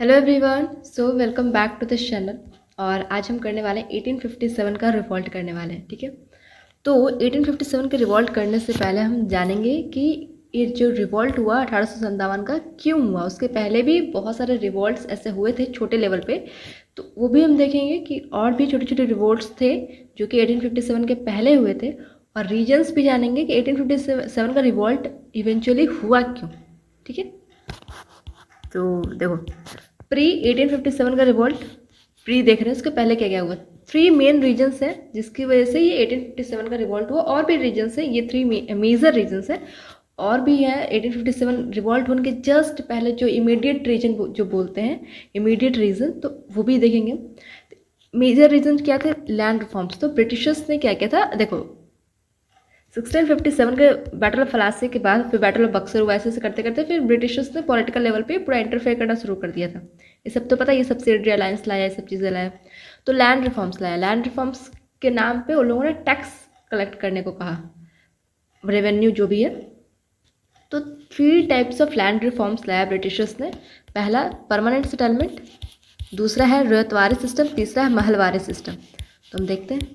Hello everyone, so welcome back to this channel. और आज हम करने वाले हैं 1857 का रिवॉल्ट करने वाले हैं। ठीक है, तो 1857 के रिवॉल्ट करने से पहले हम जानेंगे कि ये जो रिवॉल्ट हुआ 1857 का क्यों हुआ। उसके पहले भी बहुत सारे रिवॉल्ट्स ऐसे हुए थे छोटे लेवल पे, तो वो भी हम देखेंगे कि और भी छोटे छोटे रिवॉल्ट्स थे जो कि 1857 के पहले हुए थे। और रीजन्स भी जानेंगे कि 1857 का रिवॉल्ट इवेंचुअली हुआ क्यों। ठीक है, तो देखो, प्री 1857 का रिवॉल्ट, प्री देख रहे हैं, उसके पहले क्या क्या हुआ। थ्री मेन रीजन्स हैं जिसकी वजह से ये 1857 का रिवॉल्ट हुआ। और भी रीजन्स हैं, ये थ्री मेजर रीजन्स हैं। और भी है 1857 रिवॉल्ट होने के जस्ट पहले जो इमीडिएट रीजन जो बोलते हैं, इमीडिएट रीजन, तो वो भी देखेंगे। मेजर रीजन क्या थे? Land reforms. तो ब्रिटिशर्स ने क्या किया था, देखो 1657 के बैटल ऑफ प्लासी के बाद फिर बैटल ऑफ बक्सर हुआ। ऐसे करते करते फिर ब्रिटिशर्स ने पॉलिटिकल लेवल पे पूरा इंटरफेयर करना शुरू कर दिया था। ये सब तो पता है, ये सब्सिडरी अलायंस लाया, ये सब चीज़ें लाया। तो लैंड रिफॉर्म्स लाया। लैंड रिफॉर्म्स के नाम पे उन लोगों ने टैक्स कलेक्ट करने को कहा, रेवेन्यू जो भी है। तो 3 टाइप्स ऑफ लैंड रिफॉर्म्स लाया ब्रिटिशर्स ने। पहला परमानेंट सेटलमेंट, दूसरा है रैयतवारी सिस्टम, तीसरा है महलवारी सिस्टम। तो हम देखते हैं।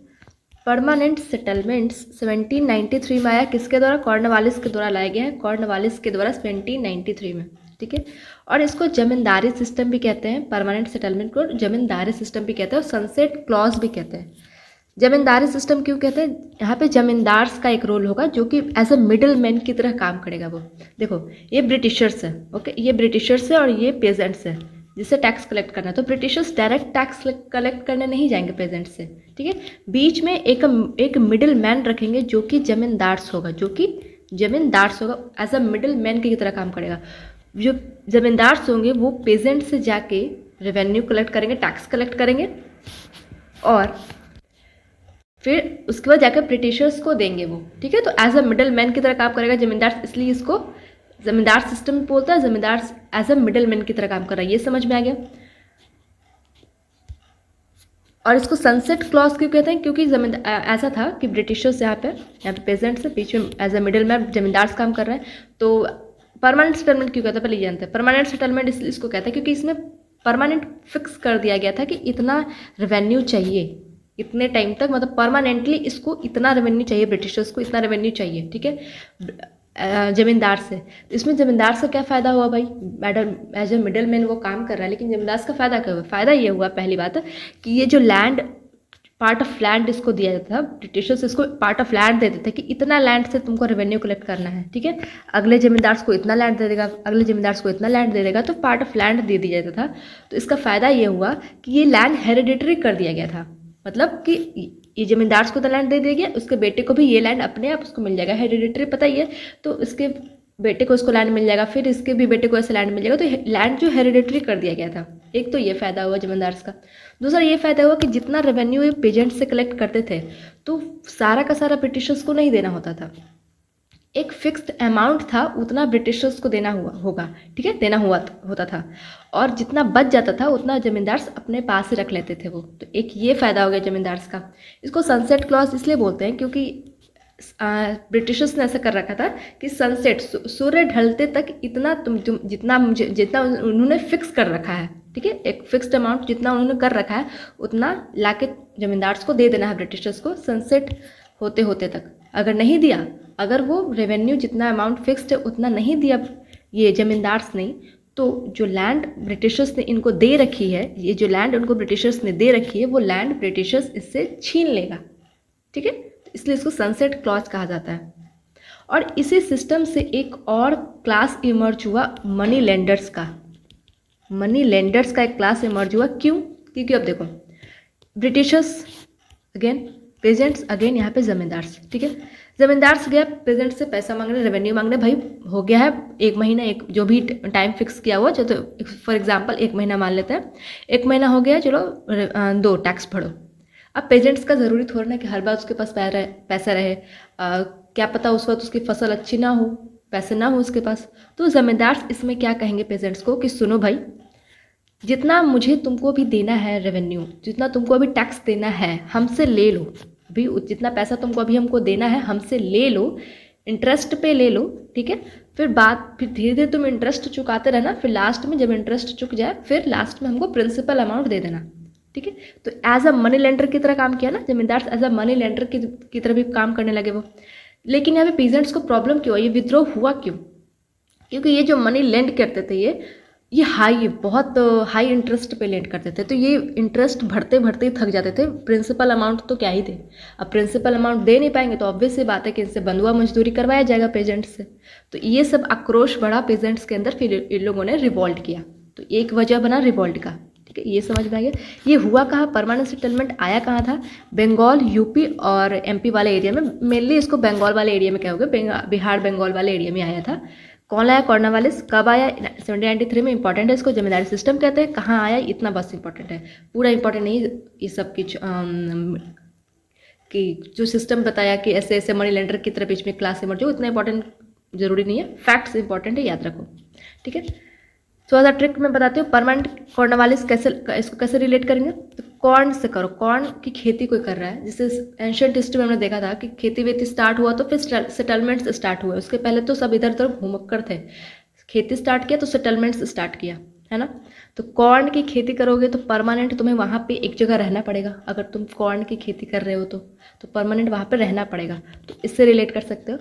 परमानेंट सेटलमेंट्स 1793 में आया। किसके द्वारा? कॉर्नवालिस के द्वारा लाया गया है, कॉर्नवालिस के द्वारा 1793 में। ठीक है, और इसको जमींदारी सिस्टम भी कहते हैं। परमानेंट सेटलमेंट को जमींदारी सिस्टम भी कहते हैं और सनसेट क्लॉज भी कहते हैं। जमींदारी सिस्टम क्यों कहते हैं? यहाँ पे जमींदार्स का एक रोल होगा जो कि एज ए मिडिल मैन की तरह काम करेगा। वो देखो, ये ब्रिटिशर्स है, ओके, ये ब्रिटिशर्स है और ये पेजेंट्स है जिससे टैक्स कलेक्ट करना है। तो ब्रिटिशर्स डायरेक्ट टैक्स कलेक्ट करने नहीं जाएंगे पेजेंट से। ठीक है, बीच में एक मिडिल मैन रखेंगे जो कि जमींदार्स होगा, एज अ मिडिल मैन की तरह काम करेगा। जो जमींदार्स होंगे वो पेजेंट से जाके रेवेन्यू कलेक्ट करेंगे, टैक्स कलेक्ट करेंगे और फिर उसके बाद जाकर ब्रिटिशर्स को देंगे वो। ठीक है, तो एज अ मिडिल मैन की तरह काम करेगा जमींदार, इसलिए इसको जमींदार सिस्टम बोलता है। जमींदार एज अ मिडिल मैन की तरह काम कर रहा है, ये समझ में आ गया। और इसको सनसेट क्लॉज क्यों कहते हैं? क्योंकि ऐसा था कि ब्रिटिशर्स यहाँ पे पेजेंट्स है, बीच में एज अ मिडिल मैन जमींदार काम कर रहे हैं। तो परमानेंट सेटलमेंट क्यों कहते हैं, पहले ये जानते हैं। परमानेंट सेटलमेंट इसको कहते हैं क्योंकि इसमें परमानेंट फिक्स कर दिया गया था कि इतना रेवेन्यू चाहिए इतने टाइम तक, मतलब परमानेंटली इसको इतना रेवेन्यू चाहिए, ब्रिटिशर्स को इतना रेवेन्यू चाहिए। ठीक है, जमींदार से। तो इसमें जमींदार से क्या फ़ायदा हुआ भाई? Madam as a middle man वो काम कर रहा है, लेकिन जमींदार का फ़ायदा क्या हुआ? फ़ायदा ये हुआ, पहली बात, कि ये जो लैंड, पार्ट ऑफ लैंड इसको दिया जाता था। ब्रिटिशर्स इसको पार्ट ऑफ लैंड देते थे कि इतना लैंड से तुमको रेवेन्यू कलेक्ट करना है। ठीक है, अगले जमींदार को इतना लैंड दे देगा, अगले जमींदार को इतना लैंड दे देगा, तो पार्ट ऑफ लैंड दे दिया जाता था। तो इसका फ़ायदा ये हुआ कि ये लैंड हेरिडिटरी कर दिया गया था। मतलब कि ये जमींदार को तो लैंड दे दिया गया, उसके बेटे को भी ये लैंड अपने आप उसको मिल जाएगा, हेरिडिटरी पता ही है। तो इसके बेटे को उसको लैंड मिल जाएगा, फिर इसके भी बेटे को ऐसे लैंड मिल जाएगा। तो लैंड जो हेरिडिटरी कर दिया गया था। एक तो ये फ़ायदा हुआ जमींदार का। दूसरा ये फ़ायदा हुआ कि जितना रेवेन्यू ये पेजेंट से कलेक्ट करते थे तो सारा का सारा ब्रिटिशर्स को नहीं देना होता था। एक फिक्स्ड अमाउंट था, उतना ब्रिटिशर्स को देना होगा। ठीक है, देना होता था, और जितना बच जाता था उतना जमींदार अपने पास ही रख लेते थे वो। तो एक ये फ़ायदा हो गया जमींदार का। इसको सनसेट क्लॉज इसलिए बोलते हैं क्योंकि ब्रिटिशर्स ने ऐसा कर रखा था कि सनसेट, सूर्य ढलते तक इतना तुम जितना उन्होंने फिक्स कर रखा है। ठीक है, एक फिक्स्ड अमाउंट जितना उन्होंने कर रखा है उतना लाके जमींदार को दे देना है ब्रिटिशर्स को, सनसेट होते होते तक। अगर नहीं दिया, अगर वो रेवेन्यू जितना अमाउंट फिक्स्ड है उतना नहीं दिया ये जमींदार्स ने, तो जो लैंड ब्रिटिशर्स ने इनको दे रखी है, ये जो लैंड उनको ब्रिटिशर्स ने दे रखी है, वो लैंड ब्रिटिशर्स इससे छीन लेगा। ठीक है, इसलिए इसको सनसेट क्लॉज कहा जाता है। और इसी सिस्टम से एक और क्लास इमर्ज हुआ, मनी लेंडर्स का। मनी लेंडर्स का एक क्लास इमर्ज हुआ। क्यों? क्योंकि अब देखो, ब्रिटिशर्स अगेन, पेजेंट्स अगेन, यहाँ पे जमींदार्स। ठीक है, जमींदार्स गया पेजेंट से पैसा मांगने, रेवेन्यू मांगने। भाई हो गया है एक महीना, एक जो भी टाइम फिक्स किया हुआ, तो फॉर एग्जांपल 1 महीना मान लेते हैं। 1 महीना हो गया, चलो 2 टैक्स भरो। अब पेजेंट्स का ज़रूरी थोड़ा ना कि हर बार उसके पास पैसा रहे। क्या पता उस वक्त उसकी फसल अच्छी ना हो, पैसे ना हो उसके पास। तो जमींदार इसमें क्या कहेंगे पेजेंट्स को कि सुनो भाई, जितना मुझे तुमको भी देना है रेवेन्यू, जितना तुमको अभी टैक्स देना है, हमसे ले लो। अभी जितना पैसा तुमको अभी हमको देना है हमसे ले लो, इंटरेस्ट पे ले लो। ठीक है, फिर धीरे धीरे तुम इंटरेस्ट चुकाते रहना, फिर लास्ट में जब इंटरेस्ट चुक जाए फिर लास्ट में हमको प्रिंसिपल अमाउंट दे देना, ठीक है। तो एज अ मनी लेंडर की तरह काम किया ना, जमींदार एज अ मनी लेंडर की तरह भी काम करने लगे वो। लेकिन यहाँ पे पीजेंट्स को प्रॉब्लम क्यों, ये विद्रोह हुआ क्यों? क्योंकि ये जो मनी लेंड करते थे ये बहुत हाई इंटरेस्ट पे लेंड करते थे, तो ये इंटरेस्ट भरते भरते ही थक जाते थे। प्रिंसिपल अमाउंट तो क्या ही थे, अब प्रिंसिपल अमाउंट दे नहीं पाएंगे तो ऑब्वियस सी बात है कि इनसे बंधुआ मजदूरी करवाया जाएगा पेजेंट्स से। तो ये सब आक्रोश बढ़ा पेजेंट्स के अंदर, फिर इन लोगों ने रिवॉल्ट किया। तो एक वजह बना रिवॉल्ट का, ठीक है, ये समझ में आ गया। ये हुआ कहाँ, परमानेंट सेटलमेंट आया कहाँ था? बंगाल, यूपी और एमपी वाले एरिया में। मेनली इसको बंगाल वाले एरिया में कहोगे, बिहार बंगाल वाले एरिया में आया था। कौन लाया? कॉर्नवालिस। कब आया? 1793 में। इंपॉर्टेंट है, इसको जमींदारी सिस्टम कहते हैं। कहाँ आया? इतना बस इंपॉर्टेंट है, पूरा इंपॉर्टेंट नहीं ये सब कि जो सिस्टम बताया कि ऐसे ऐसे मनी लेंडर की तरह बीच में क्लास इमर्ज हो, इतना इंपॉर्टेंट जरूरी नहीं है, फैक्ट्स इंपॉर्टेंट है, याद रखो, ठीक है। सो एज अ ट्रिक मैं बताती हूँ, परमानेंट कॉर्नवालिस इसको कैसे रिलेट करेंगे? तो कॉर्न से करो, कॉर्न की खेती कोई कर रहा है, जैसे एंशिएंट हिस्ट्री में हमने देखा था कि खेती वेती स्टार्ट हुआ तो फिर सेटलमेंट्स स्टार्ट हुए, उसके पहले तो सब इधर उधर घूमक्कर थे। खेती स्टार्ट किया तो सेटलमेंट्स स्टार्ट किया, है ना। तो कॉर्न की खेती करोगे तो परमानेंट तुम्हें वहाँ पे एक जगह रहना पड़ेगा। अगर तुम कॉर्न की खेती कर रहे हो तो परमानेंट वहाँ पे रहना पड़ेगा, तो इससे रिलेट कर सकते हो,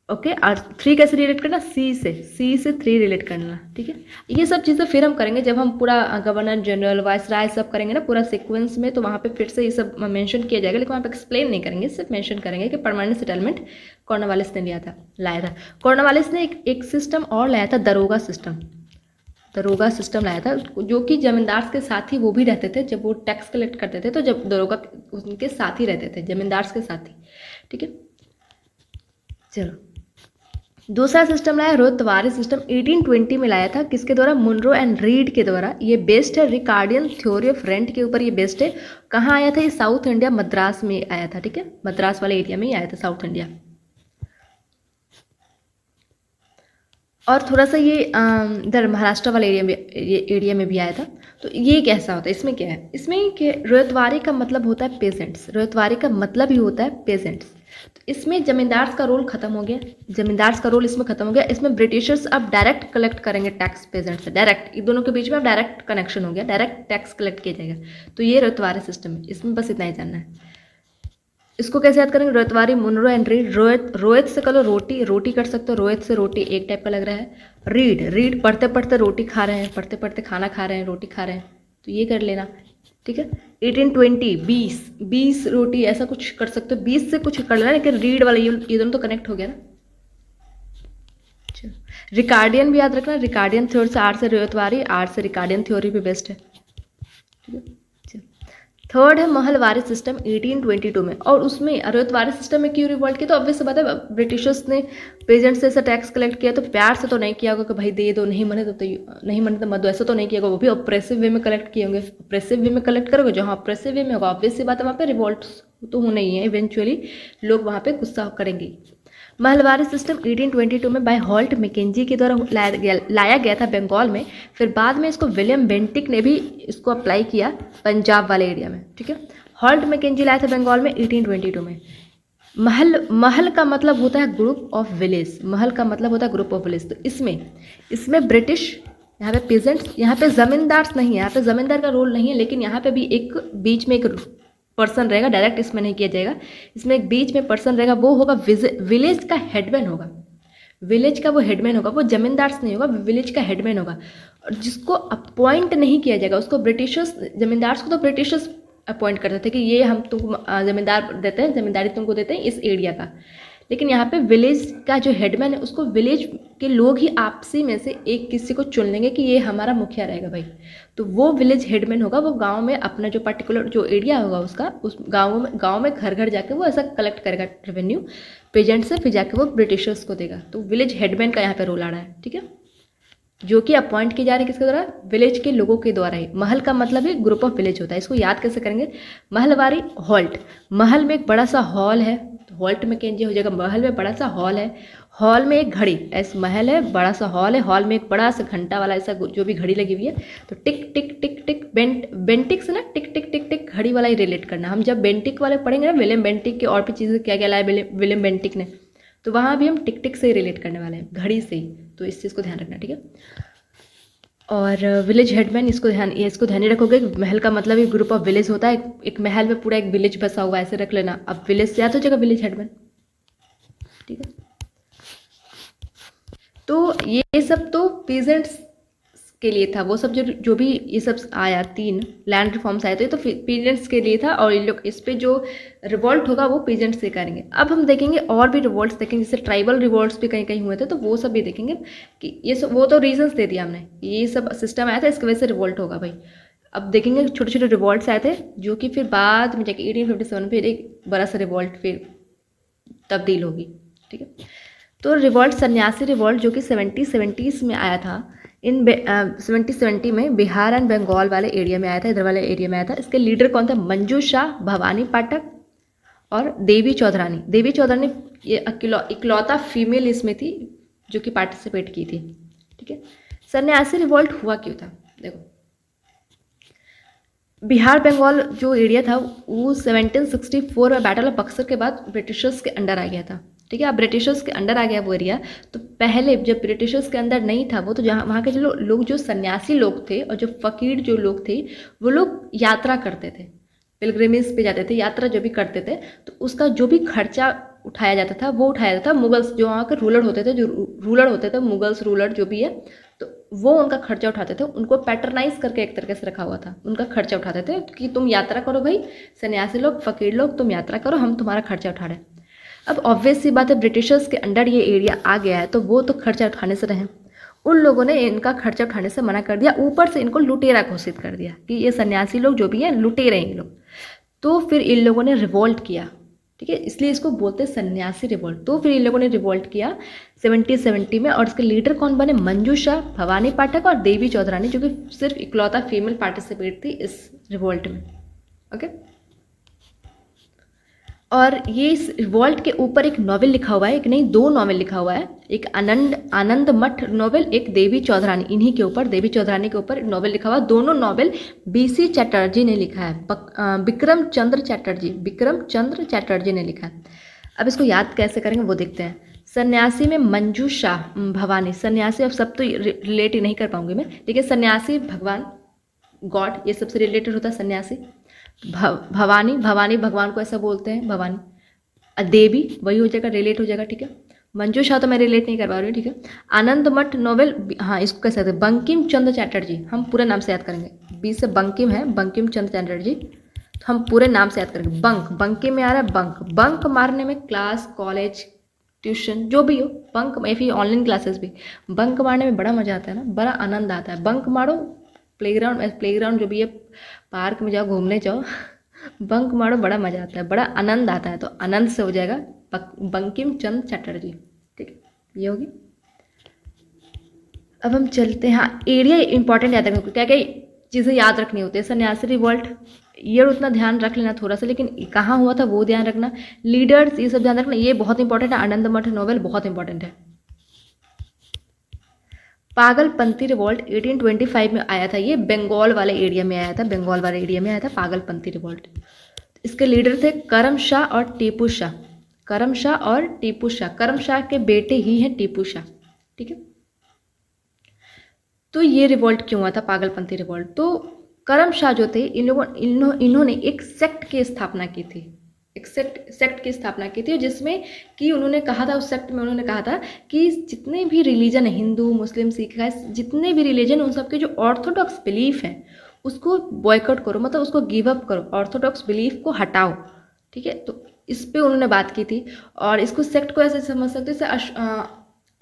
ओके। और 3 कैसे रिलेट करना? सी से 3 रिलेट करना, ठीक है। ये सब चीज़ें फिर हम करेंगे जब हम पूरा गवर्नर जनरल, वाइसराय सब करेंगे ना पूरा सीक्वेंस में, तो वहाँ पे फिर से ये सब मेंशन किया जाएगा, लेकिन वहाँ पे एक्सप्लेन नहीं करेंगे, सिर्फ मेंशन करेंगे कि परमानेंट सेटलमेंट कॉर्नवालिस ने लाया था। कॉर्नवालिस ने एक सिस्टम और लाया था, दरोगा सिस्टम लाया था, जो कि जमींदार के साथ ही वो भी रहते थे। जब वो टैक्स कलेक्ट करते थे तो जब दरोगा उनके साथ ही रहते थे, जमींदार के साथ ही, ठीक है। चलो, दूसरा सिस्टम लाया रोहतवारी सिस्टम, 1820 में लाया था। किसके द्वारा? मुनरो एंड रीड के द्वारा। ये बेस्ड है रिकार्डियन थ्योरी ऑफ रेंट के ऊपर, ये बेस्ड है। कहाँ आया था? ये साउथ इंडिया, मद्रास में आया था, ठीक है, मद्रास वाले एरिया में ही आया था, साउथ इंडिया। और थोड़ा सा ये इधर महाराष्ट्र वाले एरिया में भी आया था। तो ये कैसा होता है? इसमें क्या है? इसमें रोहतवारी का मतलब होता है पेजेंट्स, रोहतवारी का मतलब ही होता है पेजेंट्स। तो इसमें जमींदार का रोल खत्म हो गया, जमींदार का रोल इसमें खत्म हो गया। इसमें ब्रिटिशर्स अब डायरेक्ट कलेक्ट करेंगे टैक्स पेजेंट से, डायरेक्ट, इन दोनों के बीच में अब डायरेक्ट कनेक्शन हो गया, डायरेक्ट टैक्स कलेक्ट किया जाएगा। तो ये रोहतवारी सिस्टम है, इसमें बस इतना ही जानना है। इसको कैसे याद करेंगे? रोहतवारी, मुनरो एंड रीड। रोहित से करो रोटी कर सकते हो, रोहित से रोटी एक टाइप का लग रहा है। रीड पढ़ते पढ़ते रोटी खा रहे हैं, पढ़ते पढ़ते खाना खा रहे हैं, रोटी खा रहे हैं, तो ये कर लेना, ठीक है। 1820 20 रोटी, ऐसा कुछ कर सकते हो, 20 से कुछ कर लेना, लेकिन रीड वाला ये दोनों तो कनेक्ट हो गया ना। रिकार्डियन भी याद रखना, रिकार्डियन थ्योरी से आर से रोहतवारी, आर से रिकार्डियन थ्योरी भी बेस्ट है, ठीक है। थर्ड है महलवारी सिस्टम, 1822 में। और उसमें रोहतवारी सिस्टम में क्यों रिवॉल्ट किया? तो ऑब्वियस बात है, ब्रिटिशर्स ने पेजेंट से ऐसा टैक्स कलेक्ट किया, तो प्यार से तो नहीं किया होगा कि भाई दे दो, नहीं मने तो मत दो, ऐसा तो नहीं किया होगा। वो भी ऑप्रेसिव वे में कलेक्ट किए होंगे। ऑप्रेसिव वे में कलेक्ट करोगे, जहाँ ऑप्रेसिव वे में होगा ऑब्वियस सी बात है वहाँ पे रिवॉल्ट तो होना ही है, इवेंचुअली लोग वहाँ पे गुस्सा करेंगे। महलवारी सिस्टम 1822 में बाय हॉल्ट मैकेंजी के द्वारा लाया गया था बंगाल में। फिर बाद में इसको विलियम बेंटिक ने भी इसको अप्लाई किया पंजाब वाले एरिया में, ठीक है। हॉल्ट मैकेंजी लाया था बंगाल में 1822 में। महल का मतलब होता है ग्रुप ऑफ विलेज, महल का मतलब होता है ग्रुप ऑफ विलेज। तो इसमें ब्रिटिश, यहाँ पे पेजेंट्स, यहाँ पे जमींदार नहीं है, यहाँ पे जमींदार का रोल नहीं है, लेकिन यहाँ पे भी एक बीच में एक पर्सन रहेगा, डायरेक्ट इसमें नहीं किया जाएगा, इसमें एक बीच में पर्सन रहेगा, वो होगा विलेज का हेडमैन होगा, विलेज का वो हेडमैन होगा, वो जमींदार नहीं होगा, विलेज का हेडमैन होगा। और जिसको अपॉइंट नहीं किया जाएगा उसको ब्रिटिशर्स, जमींदार को तो ब्रिटिशर्स अपॉइंट करते थे कि ये हम तुमको जमींदार देते हैं, जमींदारी तुमको देते हैं इस एरिया का। लेकिन यहाँ पे विलेज का जो हेडमैन है उसको विलेज के लोग ही आपसी में से एक किसी को चुन लेंगे कि ये हमारा मुखिया रहेगा भाई। तो वो विलेज हेडमैन होगा, वो गांव में अपना जो पर्टिकुलर जो एरिया होगा उसका, उस गांव में घर घर जाके वो ऐसा कलेक्ट करेगा रेवेन्यू पेजेंट से, फिर जाके वो ब्रिटिशर्स को देगा। तो विलेज हेडमैन का यहाँ पे रोल आ रहा है, ठीक है, जो कि अपॉइंट की जा रही है किसके द्वारा? विलेज के लोगों के द्वारा ही। महल का मतलब ही ग्रुप ऑफ विलेज होता है। इसको याद कैसे करेंगे? महलवारी हॉल्ट, महल में एक बड़ा सा हॉल है, तो हॉल्ट में कैंजे हो जाएगा, महल में बड़ा सा हॉल है, हॉल में एक घड़ी, ऐसा महल है, बड़ा सा हॉल है, हॉल में एक बड़ा सा घंटा वाला ऐसा जो भी घड़ी लगी हुई है, तो टिक टिक टिक टिक बेंटिक से ना टिक टिक टिक टिक घड़ी वाला ही रिलेट करना। हम जब बेंटिक वाले पढ़ेंगे ना, विलियम बेंटिक के और भी चीज़ें क्या क्या लाया विलियम बेंटिक ने, तो वहाँ भी हम टिक टिक से रिलेट करने वाले हैं, घड़ी से ही, तो इस चीज़ को ध्यान रखना, ठीक है। और विलेज हेडमैन, इसको ध्यान ही रखोगे। महल का मतलब एक ग्रुप ऑफ विलेज होता है, एक महल में पूरा एक विलेज बसा हुआ है, ऐसे रख लेना। अब विलेज से याद हो जाएगा विलेज हेडमैन, ठीक है। तो ये सब तो पीजेंट्स के लिए था, वो सब जो भी ये सब आया, 3 लैंड रिफॉर्म्स आए, तो ये तो पीजेंट्स के लिए था, और इन लोग इस पे जो रिवॉल्ट होगा वो पीजेंट्स से करेंगे। अब हम देखेंगे और भी रिवॉल्ट्स देखेंगे, जैसे ट्राइबल रिवॉल्ट्स भी कहीं कहीं हुए थे, तो वो सब भी देखेंगे कि ये सब, वो तो रीजंस दे दिया हमने, ये सब सिस्टम आया था इसकी वजह से रिवॉल्ट होगा भाई। अब देखेंगे छोटे छोटे रिवॉल्ट्स आए थे, जो कि फिर बाद में जाके 1857 फिर एक बड़ा सा रिवॉल्ट फिर तब्दील होगी, ठीक है। तो रिवॉल्ट सन्यासी रिवॉल्ट जो कि 70s में आया था, इन 70 में बिहार एंड बंगाल वाले एरिया में आया था, इधर वाले एरिया में आया था। इसके लीडर कौन था? मंजू शाह, भवानी पाठक और देवी चौधरानी। देवी चौधरानी ये इकलौता फीमेल इसमें थी जो कि पार्टिसिपेट की थी, ठीक है। सन्यासी रिवॉल्ट हुआ क्यों था? देखो, बिहार बंगाल जो एरिया था वो 1764 में बैटल ऑफ बक्सर के बाद ब्रिटिशर्स के अंडर आ गया था, ठीक है। अब ब्रिटिशर्स के अंडर आ गया वो एरिया, तो पहले जब ब्रिटिशर्स के अंदर नहीं था वो, तो जहाँ वहाँ के जो लोग जो सन्यासी लोग थे और जो फकीर जो लोग थे, वो लोग यात्रा करते थे, पिलग्रिमेज पे जाते थे, यात्रा जो भी करते थे, तो उसका जो भी खर्चा उठाया जाता था वो उठाया जाता था मुगल्स, जो वहाँ के रूलर होते थे, मुगल्स रूलर जो भी है, तो वो उनका खर्चा उठाते थे। उनको पैटर्नाइज करके एक तरीके से रखा हुआ था, उनका खर्चा उठाते थे कि तुम यात्रा करो भाई, सन्यासी लोग, फकीर लोग, तुम यात्रा करो, हम तुम्हारा खर्चा उठा रहे हैं। अब ऑब्वियस सी बात है, ब्रिटिशर्स के अंडर ये एरिया आ गया है, तो वो तो खर्चा उठाने से रहे, उन लोगों ने इनका खर्चा उठाने से मना कर दिया, ऊपर से इनको लुटेरा घोषित कर दिया कि ये सन्यासी लोग जो भी हैं लुटेरे हैं ये लोग। तो फिर इन लोगों ने रिवॉल्ट किया, ठीक है, इसलिए इसको बोलते हैं सन्यासी रिवॉल्ट। तो फिर इन लोगों ने रिवॉल्ट किया 1770 में, और इसके लीडर कौन बने? मंजू शाह, भवानी पाठक और देवी चौधरानी, जो कि सिर्फ इकलौता फीमेल पार्टिसिपेट थी इस रिवॉल्ट में, ओके। और ये इस रिवॉल्ट के ऊपर एक नॉवेल लिखा हुआ है, एक नहीं 2 नॉवेल लिखा हुआ है, एक आनंद मठ नॉवेल, एक देवी चौधरानी, इन्हीं के ऊपर, देवी चौधरानी के ऊपर एक नॉवेल लिखा हुआ है। दोनों नॉवेल BC चटर्जी ने लिखा है, विक्रम चंद्र चटर्जी ने लिखा है। अब इसको याद कैसे करेंगे वो देखते हैं। सन्यासी में मंजू शाह, भवानी, सन्यासी, अब सब तो रिलेट ही नहीं कर पाऊंगी मैं, ठीक है। सन्यासी भगवान, गॉड, ये सबसे रिलेटेड होता है सन्यासी। भवानी भगवान को ऐसा बोलते हैं, भवानी। देवी वही हो जाएगा, रिलेट हो जाएगा, ठीक है। मंजू शाह तो मैं रिलेट नहीं कर पा रही हूँ, ठीक है। आनंद मठ नोवेल, हाँ इसको कैसे कहते हैं? बंकिम चंद्र चटर्जी, हम पूरे नाम से याद करेंगे, बी से बंकिम है, बंकिम चंद्र चटर्जी, तो हम पूरे नाम से याद करेंगे। बंकिम में आ रहा है बंक मारने में, क्लास, कॉलेज, ट्यूशन जो भी हो, बंक में, फिर ऑनलाइन क्लासेस भी, बंक मारने में बड़ा मजा आता है ना, बड़ा आनंद आता है। बंक मारो, प्लेग्राउंड जो भी है, पार्क में जाओ, घूमने जाओ, बंक मारो, बड़ा मजा आता है, बड़ा आनंद आता है, तो आनंद से हो जाएगा बंकिम चंद्र चटर्जी, ठीक है, ये होगी। अब हम चलते हैं, हाँ एरिया इंपॉर्टेंट याद रखना, क्या क्या चीज़ें याद रखनी होती है। सन्यासी रिवॉल्ट ये उतना ध्यान रख लेना थोड़ा सा, लेकिन कहाँ हुआ था वो ध्यान रखना, लीडर्स ये सब ध्यान रखना, ये बहुत इंपॉर्टेंट है। आनंद मठ नोवेल बहुत इंपॉर्टेंट है। पागलपंथी रिवॉल्ट 1825 में आया था, ये बंगाल वाले एरिया में आया था, पागलपंथी रिवॉल्ट। इसके लीडर थे करम शाह और टीपू शाह, करम शाह के बेटे ही हैं टीपू शाह, ठीक है। तो ये रिवॉल्ट क्यों हुआ था, पागलपंथी रिवॉल्ट? तो करम शाह जो थे, इन्होंने एक सेक्ट की स्थापना की थी, जिसमें कि उन्होंने कहा था, उस सेक्ट में उन्होंने कहा था कि जितने भी रिलीजन है, हिंदू, मुस्लिम, सिख है, जितने भी रिलीजन, उन सबके जो ऑर्थोडॉक्स बिलीफ है उसको बॉयकॉट करो, मतलब उसको गिव अप करो, ऑर्थोडॉक्स बिलीफ को हटाओ, ठीक है। तो इस पे उन्होंने बात की थी, और इसको सेक्ट को ऐसे समझ सकते हैं,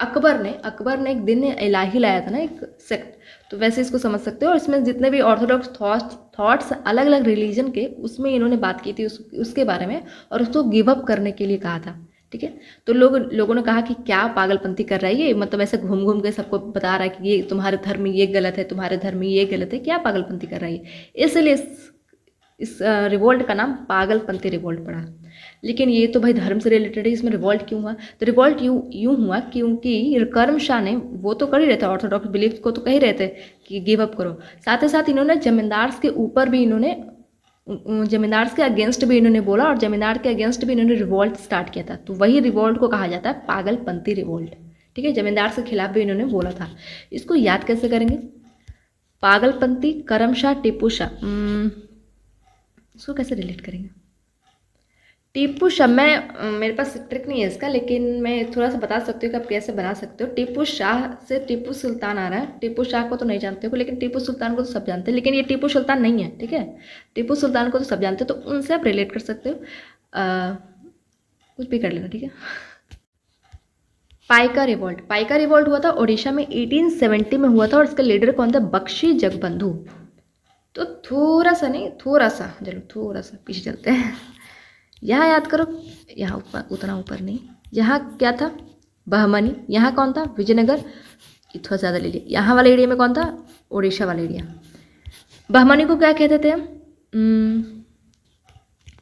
अकबर ने एक दिन इलाही लाया था ना, एक सेक्ट, तो वैसे इसको समझ सकते हो। और इसमें जितने भी ऑर्थोडॉक्स थॉट्स अलग अलग रिलीजन के, उसमें इन्होंने बात की थी उसके बारे में, और उसको गिव अप करने के लिए कहा था, ठीक है। तो लोगों ने कहा कि क्या पागलपंथी कर रहा है ये, मतलब ऐसे घूम घूम के सबको बता रहा है कि ये तुम्हारे धर्म में ये गलत है, तुम्हारे धर्म में ये गलत है, क्या पागलपंथी कर रहा है, इसलिए इस रिवॉल्ट का नाम पागलपंथी रिवॉल्ट पड़ा। लेकिन ये तो भाई धर्म से रिलेटेड है, इसमें रिवॉल्ट क्यों हुआ? तो रिवॉल्ट यूँ हुआ क्योंकि करम शाह ने, वो तो कर ही रहे थे, ऑर्थोडॉक्स बिलीफ को तो कह ही रहे थे कि गिव अप करो, साथ ही साथ इन्होंने जमींदार के ऊपर भी इन्होंने जमींदार के अगेंस्ट भी इन्होंने बोला और जमींदार के अगेंस्ट भी इन्होंने रिवोल्ट स्टार्ट किया था। तो वही रिवोल्ट को कहा जाता है पागलपंती रिवोल्ट। ठीक है, जमींदार के खिलाफ भी इन्होंने बोला था। इसको याद कैसे करेंगे? पागलपंती, करमशाह, टीपू शाह, इसको कैसे रिलेट करेंगे? टीपू शाह, मैं मेरे पास ट्रिक नहीं है इसका, लेकिन मैं थोड़ा सा बता सकती हूँ कि आप कैसे बना सकते हो। टिप्पू शाह से टीपू सुल्तान आ रहा है। टीपू शाह को तो नहीं जानते हो, लेकिन टीपू सुल्तान को तो सब जानते हैं, लेकिन ये टीपू सुल्तान नहीं है। ठीक है, टीपू सुल्तान को तो सब जानते हो, तो उनसे आप रिलेट कर सकते हो। कुछ भी कर लेना। ठीक है, पाइका रिवोल्ट। पाइका रिवोल्ट हुआ था उड़ीसा में 1870 में हुआ था और इसका लीडर कौन था? बख्शी जगबंधु। तो थोड़ा सा नहीं, थोड़ा सा, चलो थोड़ा सा पीछे चलते हैं। यहाँ याद करो, यहाँ ऊपर, उतना ऊपर नहीं, यहाँ क्या था? बहमनी। यहाँ कौन था? विजयनगर। थोड़ा ज़्यादा ले लिया। यहाँ वाले एरिया में कौन था? उड़ीसा वाला एरिया। बहमनी को क्या कहते थे?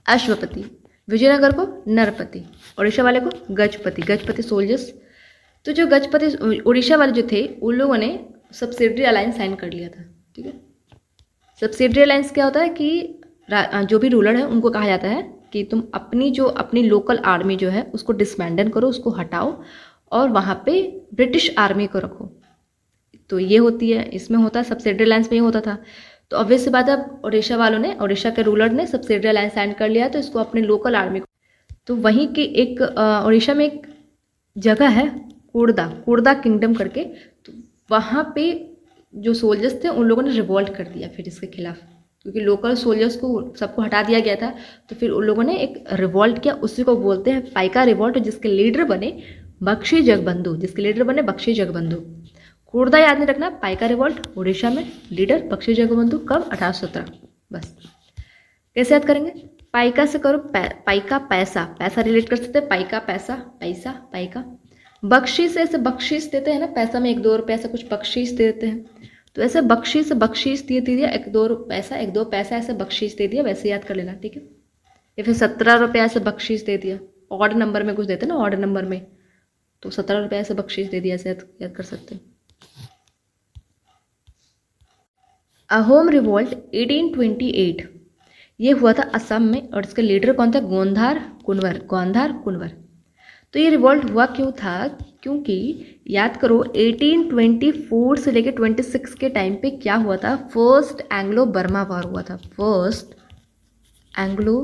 अश्वपति। विजयनगर को नरपति। उड़ीसा वाले को गजपति। गजपति सोल्जर्स। तो जो गजपति उड़ीसा वाले जो थे, उन लोगों ने सब्सिडरी अलायंस साइन कर लिया था। ठीक है, सब्सिडरी अलायंस क्या होता है कि जो भी रूलर है उनको कहा जाता है कि तुम अपनी लोकल आर्मी जो है उसको डिसबैंडन करो, उसको हटाओ और वहाँ पे ब्रिटिश आर्मी को रखो। तो ये होती है, इसमें होता है सब्सिडरी अलायंस में ये होता था। तो ऑब्वियस सी बात है, अब उड़ीसा वालों ने, उड़ीसा के रूलर ने सब्सिडरी अलायंस साइन कर लिया, तो इसको अपने लोकल आर्मी को। तो वहीं की एक उड़ीसा में एक जगह है कुर्दा किंगडम करके, तो वहाँ पे जो सोल्जर्स थे उन लोगों ने रिवोल्ट कर दिया फिर इसके खिलाफ, क्योंकि लोकल सोल्जर्स को सबको हटा दिया गया था। तो फिर उन लोगों ने एक रिवोल्ट किया, उसी को बोलते हैं पाइका रिवोल्ट, जिसके लीडर बने बख्शी जगबंधु। कुर्दा याद नहीं रखना, पाइका रिवोल्ट उड़ीसा में, लीडर बख्शी जगबंधु। कब? 1817। बस कैसे याद करेंगे? पाइका से करो पाइका, पैसा रिलेट कर सकते हैं, पाइका पैसा, पाइका। बख्शीश से ऐसे बख्शीश देते हैं ना, पैसा में 1-2 रुपये ऐसा कुछ बख्शीश देते हैं, तो ऐसे बख्शीश दे दिया, 1-2 पैसा, 1-2 पैसा ऐसे बख्शीश दे दिया, वैसे याद कर लेना। ठीक है, या फिर 17 रुपये ऐसे बख्शीश दे दिया, ऑड नंबर में कुछ देते हैं ना, ऑड नंबर में, तो 17 रुपये ऐसे बख्शीश दे दिया, ऐसे याद कर सकते हैं। अहोम रिवोल्ट 1828 ये हुआ था असम में और इसका लीडर कौन था? गोंधार कुंवर। तो ये रिवोल्ट हुआ क्यों था? क्योंकि याद करो 1824 से लेकर 26 के टाइम पे क्या हुआ था? फर्स्ट एंग्लो बर्मा वॉर हुआ था। फर्स्ट एंग्लो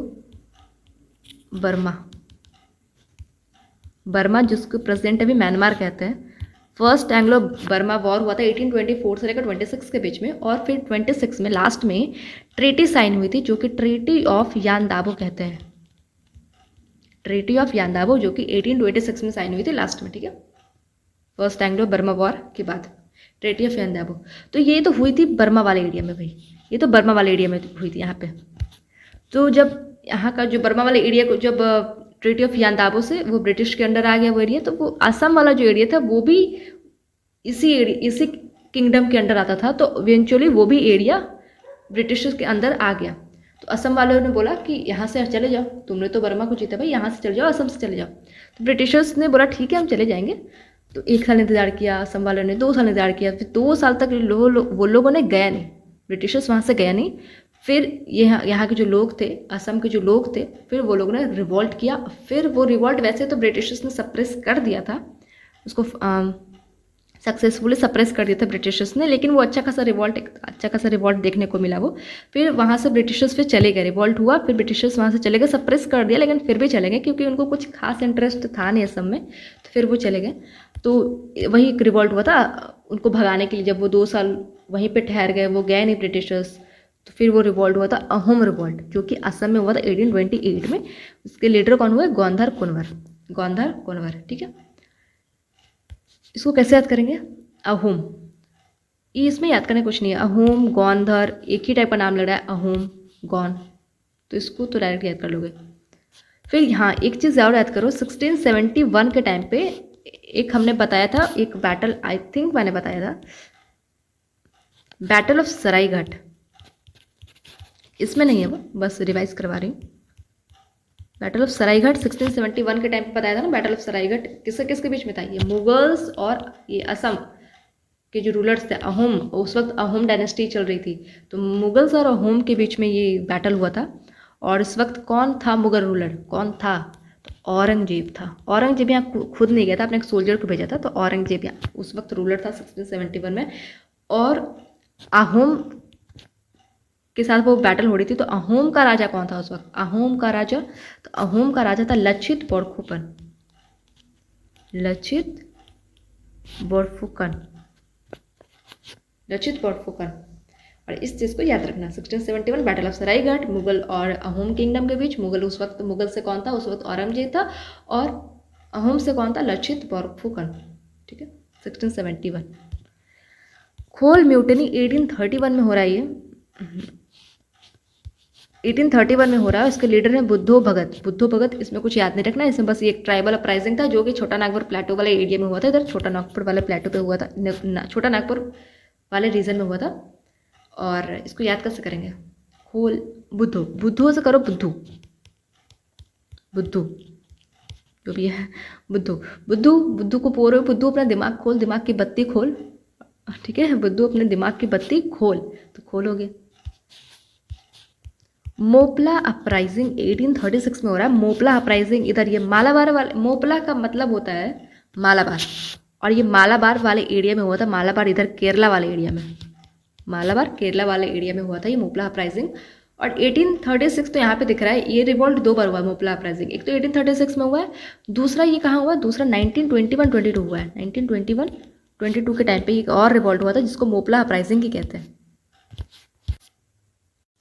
बर्मा जिसको प्रेजेंट अभी म्यांमार कहते हैं, फर्स्ट एंग्लो बर्मा वॉर हुआ था 1824 से लेकर 26 के बीच में। और फिर 26 में लास्ट में ट्रीटी साइन हुई थी, जो कि ट्रीटी ऑफ यानदाबो कहते हैं। ट्रीटी ऑफ यानदाबो जो कि 1826 में साइन हुई थी लास्ट में। ठीक है, फर्स्ट एंग्लो बर्मा वॉर के बाद ट्रीटी ऑफ यानदाबो। तो ये तो हुई थी बर्मा वाले एरिया में भाई, ये तो बर्मा वाले एरिया में हुई थी यहाँ पे। तो जब यहाँ का जो बर्मा वाले एरिया को, जब ट्रीटी ऑफ यानदाबो से वो ब्रिटिश के अंडर आ गया वो एरिया, तो वो असम वाला जो एरिया था वो भी इसी किंगडम के अंडर आता था। तो इवेंचुअली वो भी एरिया ब्रिटिश के अंदर आ गया। तो असम वालों ने बोला कि यहाँ से चले जाओ, तुमने तो बर्मा को जीता भाई, यहाँ से चले जाओ, असम से चले जाओ। तो ब्रिटिशर्स ने बोला ठीक है हम चले जाएंगे। तो 1 साल इंतजार किया असम वालों ने, 2 साल इंतजार किया, फिर 2 साल तक वो लोगों ने गया नहीं, ब्रिटिशर्स वहाँ से गया नहीं। फिर यहाँ के जो लोग थे, असम के जो लोग थे, फिर वो लोगों ने रिवोल्ट किया। फिर वो रिवोल्ट वैसे तो ब्रिटिशर्स ने सप्रेस कर दिया था, उसको सक्सेसफुली सप्रेस कर दिया था ब्रिटिशर्स ने, लेकिन वो अच्छा खासा रिवोल्ट देखने को मिला वो। फिर वहाँ से ब्रिटिशर्स फिर चले गए, रिवोल्ट हुआ, फिर ब्रिटिशर्स वहाँ से चले गए, सप्रेस कर दिया लेकिन फिर भी चले गए, क्योंकि उनको कुछ खास इंटरेस्ट था नहीं असम में, तो फिर वो चले गए। तो वही एक रिवोल्ट हुआ था उनको भगाने के लिए, जब वो 2 साल वहीं पर ठहर गए, वो गए नहीं ब्रिटिशर्स, तो फिर वो रिवोल्ट हुआ था अहोम रिवोल्ट, जो कि असम में हुआ था 1828 में। उसके लीडर कौन हुए? गोंधार कुंवर। ठीक है, इसको कैसे याद करेंगे? अहोम, ये इसमें याद करने कुछ नहीं है। अहोम, गोंधर एक ही टाइप का नाम लग रहा है, अहोम गौन, तो इसको तो डायरेक्ट याद कर लोगे। फिर यहाँ एक चीज़ और याद करो, 1671 के टाइम पे एक हमने बताया था, एक बैटल, आई थिंक मैंने बताया था, बैटल ऑफ सरायघाट। इसमें नहीं है वो, बस रिवाइज करवा रही हूँ। बैटल ऑफ सरायघाट 1671 के टाइम पे बताया था ना, बैटल ऑफ सरायघाट किसके बीच में था? ये मुगल्स और ये असम के जो रूलर्स थे अहोम, उस वक्त अहोम डायनेस्टी चल रही थी, तो मुगल्स और अहोम के बीच में ये बैटल हुआ था। और इस वक्त कौन था मुगल रूलर, कौन था? तो औरंगजेब था। औरंगजेब यहाँ खुद नहीं गया था, अपने एक सोल्जर को भेजा था। तो औरंगजेब यहाँ उस वक्त रूलर था 1671 में। और अहोम के साथ वो बैटल हो रही थी। तो अहोम का राजा कौन था उस वक्त? अहोम का राजा, तो अहोम का राजा था लचित बोरफुकन। लचित बोरफुकन, लचित बोरफुकन। और इस चीज़ को याद रखना, 1671 बैटल ऑफ सरायघाट, मुगल और अहोम किंगडम के बीच। मुगल उस वक्त, मुगल से कौन था उस वक्त? औरंगजेब था। और अहोम से कौन था? लचित बोरफुकन। ठीक है, 1671। खोल म्यूटनी 1831 में हो रहा है। ये 1831 में हो रहा है। उसके लीडर हैं बुद्धो भगत। बुद्धो भगत, इसमें कुछ याद नहीं रखना, इसमें बस ये एक ट्राइबल अपराइजिंग था जो कि छोटा नागपुर प्लेटो वाले एरिया में हुआ था। इधर छोटा नागपुर वाले प्लेटो पे हुआ था, छोटा नागपुर वाले रीजन में हुआ था। और इसको याद कैसे करेंगे? खोल बुद्धो, बुद्धो से करो बुद्धू, बुद्धू जो भी है, बुद्धू। बुद्धू, बुद्धू को बोल रहे हो बुद्धू अपना दिमाग खोल, दिमाग की बत्ती खोल। ठीक है, बुद्धू अपने दिमाग की बत्ती खोल, तो खोलोगे। मोपला अपराइजिंग 1836 में हो रहा है। मोपला अपराइजिंग इधर ये मालाबार वाले, मोपला का मतलब होता है मालाबार, और ये मालाबार वाले एरिया में हुआ था। मालाबार इधर केरला वाले एरिया में, मालाबार केरला वाले एरिया में हुआ था ये मोपला अपराइजिंग। और 1836 तो यहाँ पे दिख रहा है। ये रिवॉल्ट 2 बार हुआ है मोपला अपराइजिंग। एक तो 1836 में हुआ है, दूसरा ये कहाँ हुआ? दूसरा 1921-22 हुआ है। 1921-22 के टाइम पे एक और रिवॉल्ट हुआ था जिसको मोपला अपराइजिंग ही कहते हैं,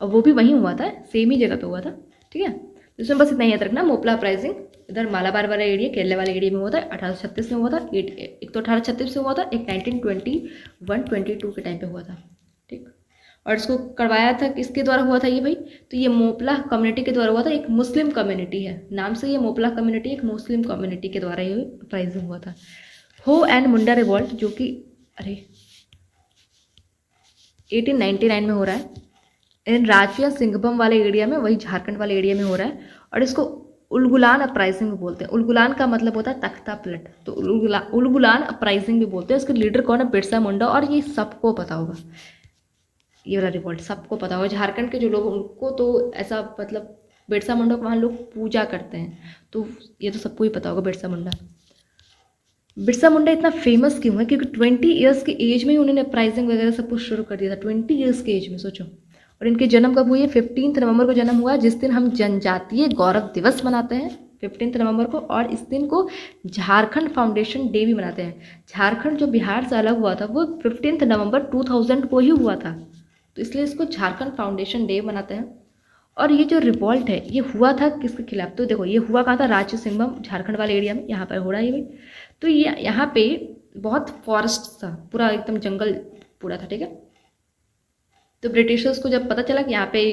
और वो भी वहीं हुआ था, सेम ही जगह पे हुआ था। ठीक है, इसमें बस इतना याद रखना, मोपला अपराइजिंग इधर मालाबार वाला एरिया, केरला वाले एरिया में हुआ था। 1836 में हुआ था। एक तो 1836 में हुआ था, एक 1921-22 के टाइम पे हुआ था। ठीक, और इसको करवाया था किसके द्वारा हुआ था ये भाई? तो ये मोपला कम्युनिटी के द्वारा हुआ था। एक मुस्लिम कम्युनिटी है, नाम से ये मोपला कम्युनिटी एक मुस्लिम कम्युनिटी के द्वारा ये अपराइजिंग हुआ था। हो एंड मुंडा रिवॉल्ट जो कि 1899 में हो रहा है। इन राजिया सिंघभम वाले एरिया में, वही झारखंड वाले एरिया में हो रहा है। और इसको उलगुलान अपराइजिंग भी बोलते हैं। उलगुलान का मतलब होता है तख्ता पलट, तो उलगुलान अपराइजिंग भी बोलते हैं। इसके लीडर कौन है? बिरसा मुंडा। और ये सबको पता होगा, ये वाला रिवॉल्ट सबको पता होगा। झारखंड के जो लोग, उनको तो ऐसा मतलब बिरसा मुंडा को वहाँ लोग पूजा करते हैं, तो ये तो सबको ही पता होगा बिरसा मुंडा। बिरसा मुंडा इतना फेमस क्यों है? क्योंकि 20 ईयर्स की एज में ही उन्होंने अपराइजिंग वगैरह सब कुछ शुरू कर दिया था। 20 ईयर्स की एज में, सोचो। और इनके जन्म कब हुई है? 15 नवंबर को जन्म हुआ, जिस दिन हम जनजातीय गौरव दिवस मनाते हैं 15 नवंबर को। और इस दिन को झारखंड फाउंडेशन डे भी मनाते हैं। झारखंड जो बिहार से अलग हुआ था वो 15 नवंबर 2000 को ही हुआ था, तो इसलिए इसको झारखंड फाउंडेशन डे मनाते हैं। और ये जो रिवॉल्ट है ये हुआ था किसके खिलाफ? तो देखो, ये हुआ कहाँ था? रांची सिंघभूम झारखंड वाले एरिया में, यहाँ पर हो रहा है ये भी। तो ये यहाँ पे बहुत फॉरेस्ट था, पूरा एकदम जंगल पूरा था। ठीक है, तो ब्रिटिशर्स को जब पता चला कि यहाँ पे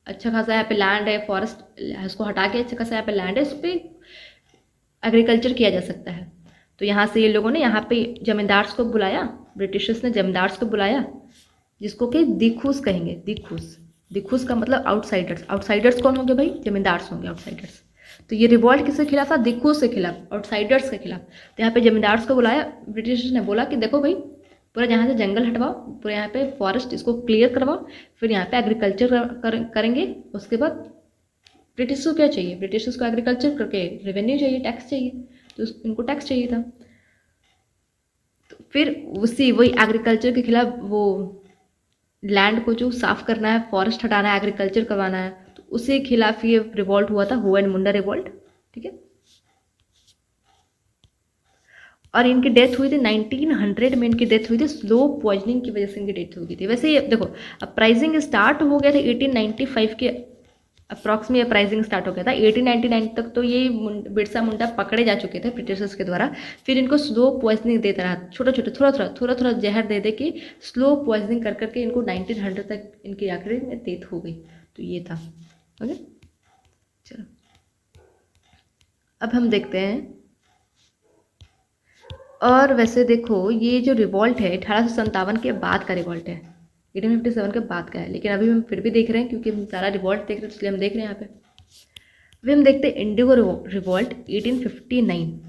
अच्छा खासा यहाँ पे लैंड है, फॉरेस्ट इसको हटा के अच्छा खासा यहाँ पे लैंड है, इस पर एग्रीकल्चर किया जा सकता है, तो यहाँ से ये लोगों ने यहाँ पे जमींदार्स को बुलाया। ब्रिटिशर्स ने जमींदार्स को बुलाया, जिसको कि दिखूस कहेंगे। दिखूस, दिखूस का मतलब आउटसाइडर्स। आउटसाइडर्स कौन होंगे भाई? जमींदार्स होंगे आउटसाइडर्स। तो ये रिवॉल्ट किसके खिलाफ था? दिखूस के खिलाफ, आउटसाइडर्स के खिलाफ। तो यहाँ पे जमींदार्स को बुलाया। ब्रिटिशर्स ने बोला कि देखो भाई, पूरा यहाँ से जंगल हटवाओ, पूरा यहाँ पे फॉरेस्ट इसको क्लियर करवाओ, फिर यहाँ पे एग्रीकल्चर करेंगे। उसके बाद ब्रिटिश को क्या चाहिए? ब्रिटिशर्स को एग्रीकल्चर करके रेवेन्यू चाहिए, टैक्स चाहिए, तो इनको टैक्स चाहिए था। तो फिर उसी वही एग्रीकल्चर के खिलाफ, वो लैंड को जो साफ करना है, फॉरेस्ट हटाना है, एग्रीकल्चर करवाना है, तो उसी खिलाफ ये रिवॉल्ट हुआ था, हो एंड मुंडा रिवॉल्ट। ठीक है, और इनकी डेथ हुई थी 1900 में, इनकी डेथ हुई थी स्लो पॉइजनिंग की वजह से इनकी डेथ हो गई थी। वैसे ये देखो, अपराइजिंग स्टार्ट हो गया था 1895 के अप्रॉक्स में अपराइजिंग स्टार्ट हो गया था। 1899 तक तो ये बिरसा मुंडा पकड़े जा चुके थे ब्रिटिशर्स के द्वारा। फिर इनको स्लो पॉइजनिंग देता रहा, छोटा छोटा थोड़ा थोड़ा जहर दे दे के स्लो पॉइजनिंग कर करके इनको 1900 तक इनकी आखिरी में डेथ हो गई। तो ये था। ओके, चलो अब हम देखते हैं। और वैसे देखो, ये जो रिवॉल्ट है 1857 के बाद का रिवॉल्ट है, 1857 के बाद का है, लेकिन अभी हम फिर भी देख रहे हैं क्योंकि हम सारा रिवॉल्ट देख रहे हैं, इसलिए हम देख रहे हैं यहाँ पे। अभी हम देखते हैं इंडिगो रिवॉल्ट 1859।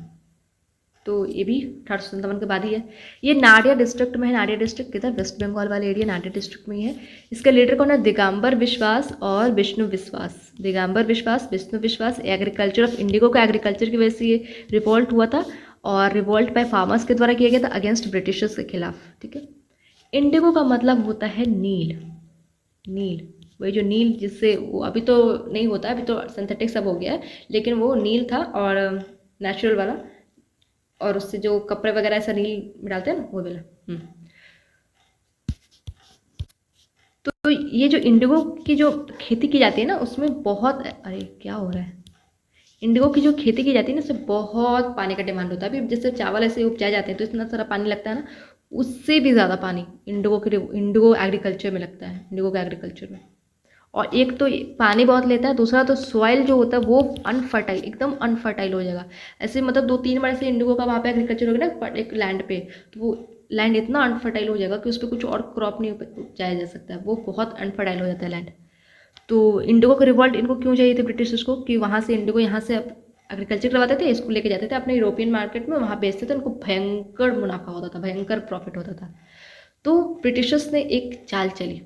तो ये भी 1857 के बाद ही है। ये नाडिया डिस्ट्रिक्ट में है। नाडिया डिस्ट्रिक्ट किधर, वेस्ट बंगाल वाले एरिया नाडिया डिस्ट्रिक्ट में ही है। इसके लीडर कौन है, दिगंबर विश्वास और विष्णु विश्वास। दिगंबर विश्वास, विष्णु विश्वास। एग्रीकल्चर ऑफ इंडिगो का एग्रीकल्चर की वजह से ये रिवोल्ट हुआ था और रिवोल्ट बाय फार्मर्स के द्वारा किया गया था अगेंस्ट ब्रिटिशर्स के खिलाफ। ठीक है। इंडिगो का मतलब होता है नील। नील, वही जो नील जिससे वो अभी तो नहीं होता, अभी तो सिंथेटिक सब हो गया है, लेकिन वो नील था और नेचुरल वाला, और उससे जो कपड़े वगैरह ऐसा नील में डालते हैं ना, वो वाला। तो ये जो इंडिगो की जो खेती की जाती है ना, उसमें बहुत, अरे क्या हो रहा है, इंडिगो की जो खेती की जाती है ना, उसमें बहुत पानी का डिमांड होता है। अभी जैसे चावल ऐसे उपजाए जाते हैं तो इतना सारा पानी लगता है ना, उससे भी ज़्यादा पानी इंडिगो एग्रीकल्चर में लगता है, इंडिगो के एग्रीकल्चर में। और एक तो पानी बहुत लेता है, दूसरा तो सॉइल जो होता है वो अनफर्टाइल, एकदम अनफर्टाइल हो जाएगा। ऐसे मतलब 2-3 बार से इंडिगो का वहाँ पे एग्रीकल्चर होगा ना एक लैंड पे, तो वो लैंड इतना अनफर्टाइल हो जाएगा कि उस पर कुछ और क्रॉप नहीं उपजाया जा सकता है, वो बहुत अनफर्टाइल हो जाता है लैंड। तो इंडिगो का रिवॉल्ट इनको क्यों चाहिए थे ब्रिटिशर्स को, कि वहाँ से इंडिगो यहाँ से एग्रीकल्चर करवाते थे, इसको लेके जाते थे अपने यूरोपियन मार्केट में, वहाँ बेचते थे, उनको भयंकर मुनाफा होता था, भयंकर प्रॉफिट होता था। तो ब्रिटिशर्स ने एक चाल चली।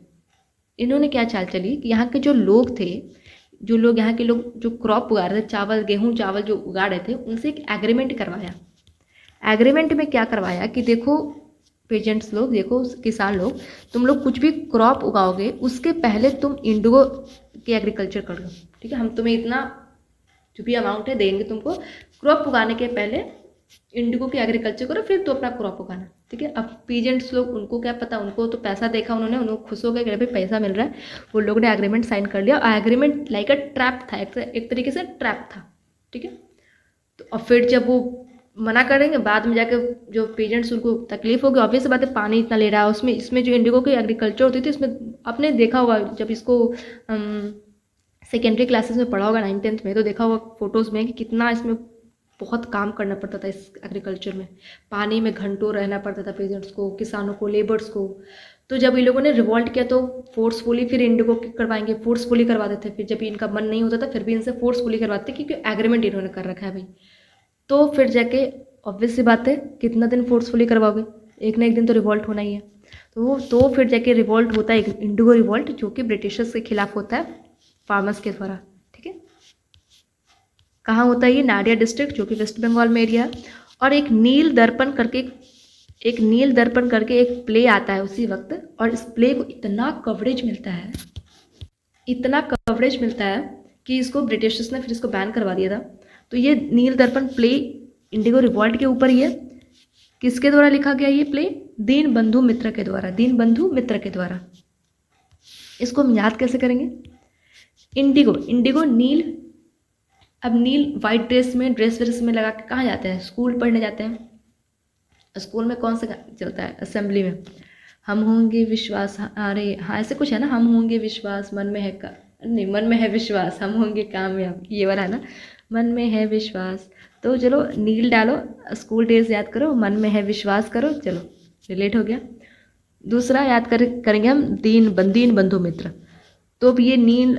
इन्होंने क्या चाल चली कि यहाँ के जो लोग थे, जो लोग यहाँ के लोग जो क्रॉप उगा रहे थे, चावल गेहूँ चावल जो उगा रहे थे, उनसे एक एग्रीमेंट करवाया। एग्रीमेंट में क्या करवाया कि देखो पेजेंट्स लोग, देखो किसान लोग, तुम लोग कुछ भी क्रॉप उगाओगे उसके पहले तुम इंडिगो की एग्रीकल्चर कर लो। ठीक है, हम तुम्हें इतना जो भी अमाउंट है देंगे तुमको, क्रॉप उगाने के पहले इंडिगो की एग्रीकल्चर करो, फिर तो अपना क्रॉप उगाना। ठीक है। अब पीजेंट्स लोग, उनको क्या पता, उनको तो पैसा देखा उन्होंने, उनको खुश हो गए कि भाई पैसा मिल रहा है, वो लोग ने एग्रीमेंट साइन कर लिया। और एग्रीमेंट लाइक अ ट्रैप था, एक तरीके से ट्रैप था। ठीक है। तो और फिर जब वो मना करेंगे, बाद में जाके जो पेजेंट्स उनको तकलीफ होगी, ऑब्वियस बात है, पानी इतना ले रहा है उसमें, इसमें जो इंडिगो की एग्रीकल्चर होती थी, इसमें आपने देखा होगा जब इसको सेकेंडरी क्लासेस में पढ़ा होगा 9th-10th में, तो देखा होगा फोटोज़ में कि कितना इसमें बहुत काम करना पड़ता था इस एग्रीकल्चर में, पानी में घंटों रहना पड़ता था पेजेंट्स को, किसानों को, लेबर्स को। तो जब इन लोगों ने रिवॉल्ट किया तो फोर्सफुली फिर इंडिगो करवाएंगे, फोर्सफुली करवा देते, फिर जब इनका मन नहीं होता था फिर भी इनसे फोर्सफुली करवाते, क्योंकि एग्रीमेंट इन्होंने कर रखा है भाई। तो फिर जाके ऑब्वियस सी बात है, कितना दिन फोर्सफुली करवाओगे, एक ना एक दिन तो रिवॉल्ट होना ही है। तो फिर जाके रिवॉल्ट होता है, इंडिगो रिवॉल्ट, जो कि ब्रिटिशर्स के खिलाफ होता है फार्मर्स के द्वारा। ठीक है। कहाँ होता है ये, नाडिया डिस्ट्रिक्ट, जो कि वेस्ट बंगाल में एरिया है। और एक नील दर्पण करके एक प्ले आता है उसी वक्त, और इस प्ले को इतना कवरेज मिलता है कि इसको ब्रिटिशर्स ने फिर इसको बैन करवा दिया था। तो ये नील दर्पण प्ले इंडिगो रिवॉल्ट के ऊपर ही है। किसके द्वारा लिखा गया ये प्ले, दीनबंधु मित्र के द्वारा। इसको हम याद कैसे करेंगे, इंडिगो नील। अब नील वाइट ड्रेस में लगा के कहाँ जाते हैं, स्कूल पढ़ने जाते हैं। स्कूल में कौन सा चलता है, असेंबली में, हम होंगे विश्वास, अरे हाँ ऐसे कुछ है ना, हम होंगे विश्वास, मन में है विश्वास, हम होंगे कामयाब, ये वाला है ना, मन में है विश्वास। तो चलो नील डालो, स्कूल डेज याद करो, मन में है विश्वास करो, चलो रिलेट हो गया। दूसरा याद करेंगे हम दीन बंधु मित्र। तो अब ये नील,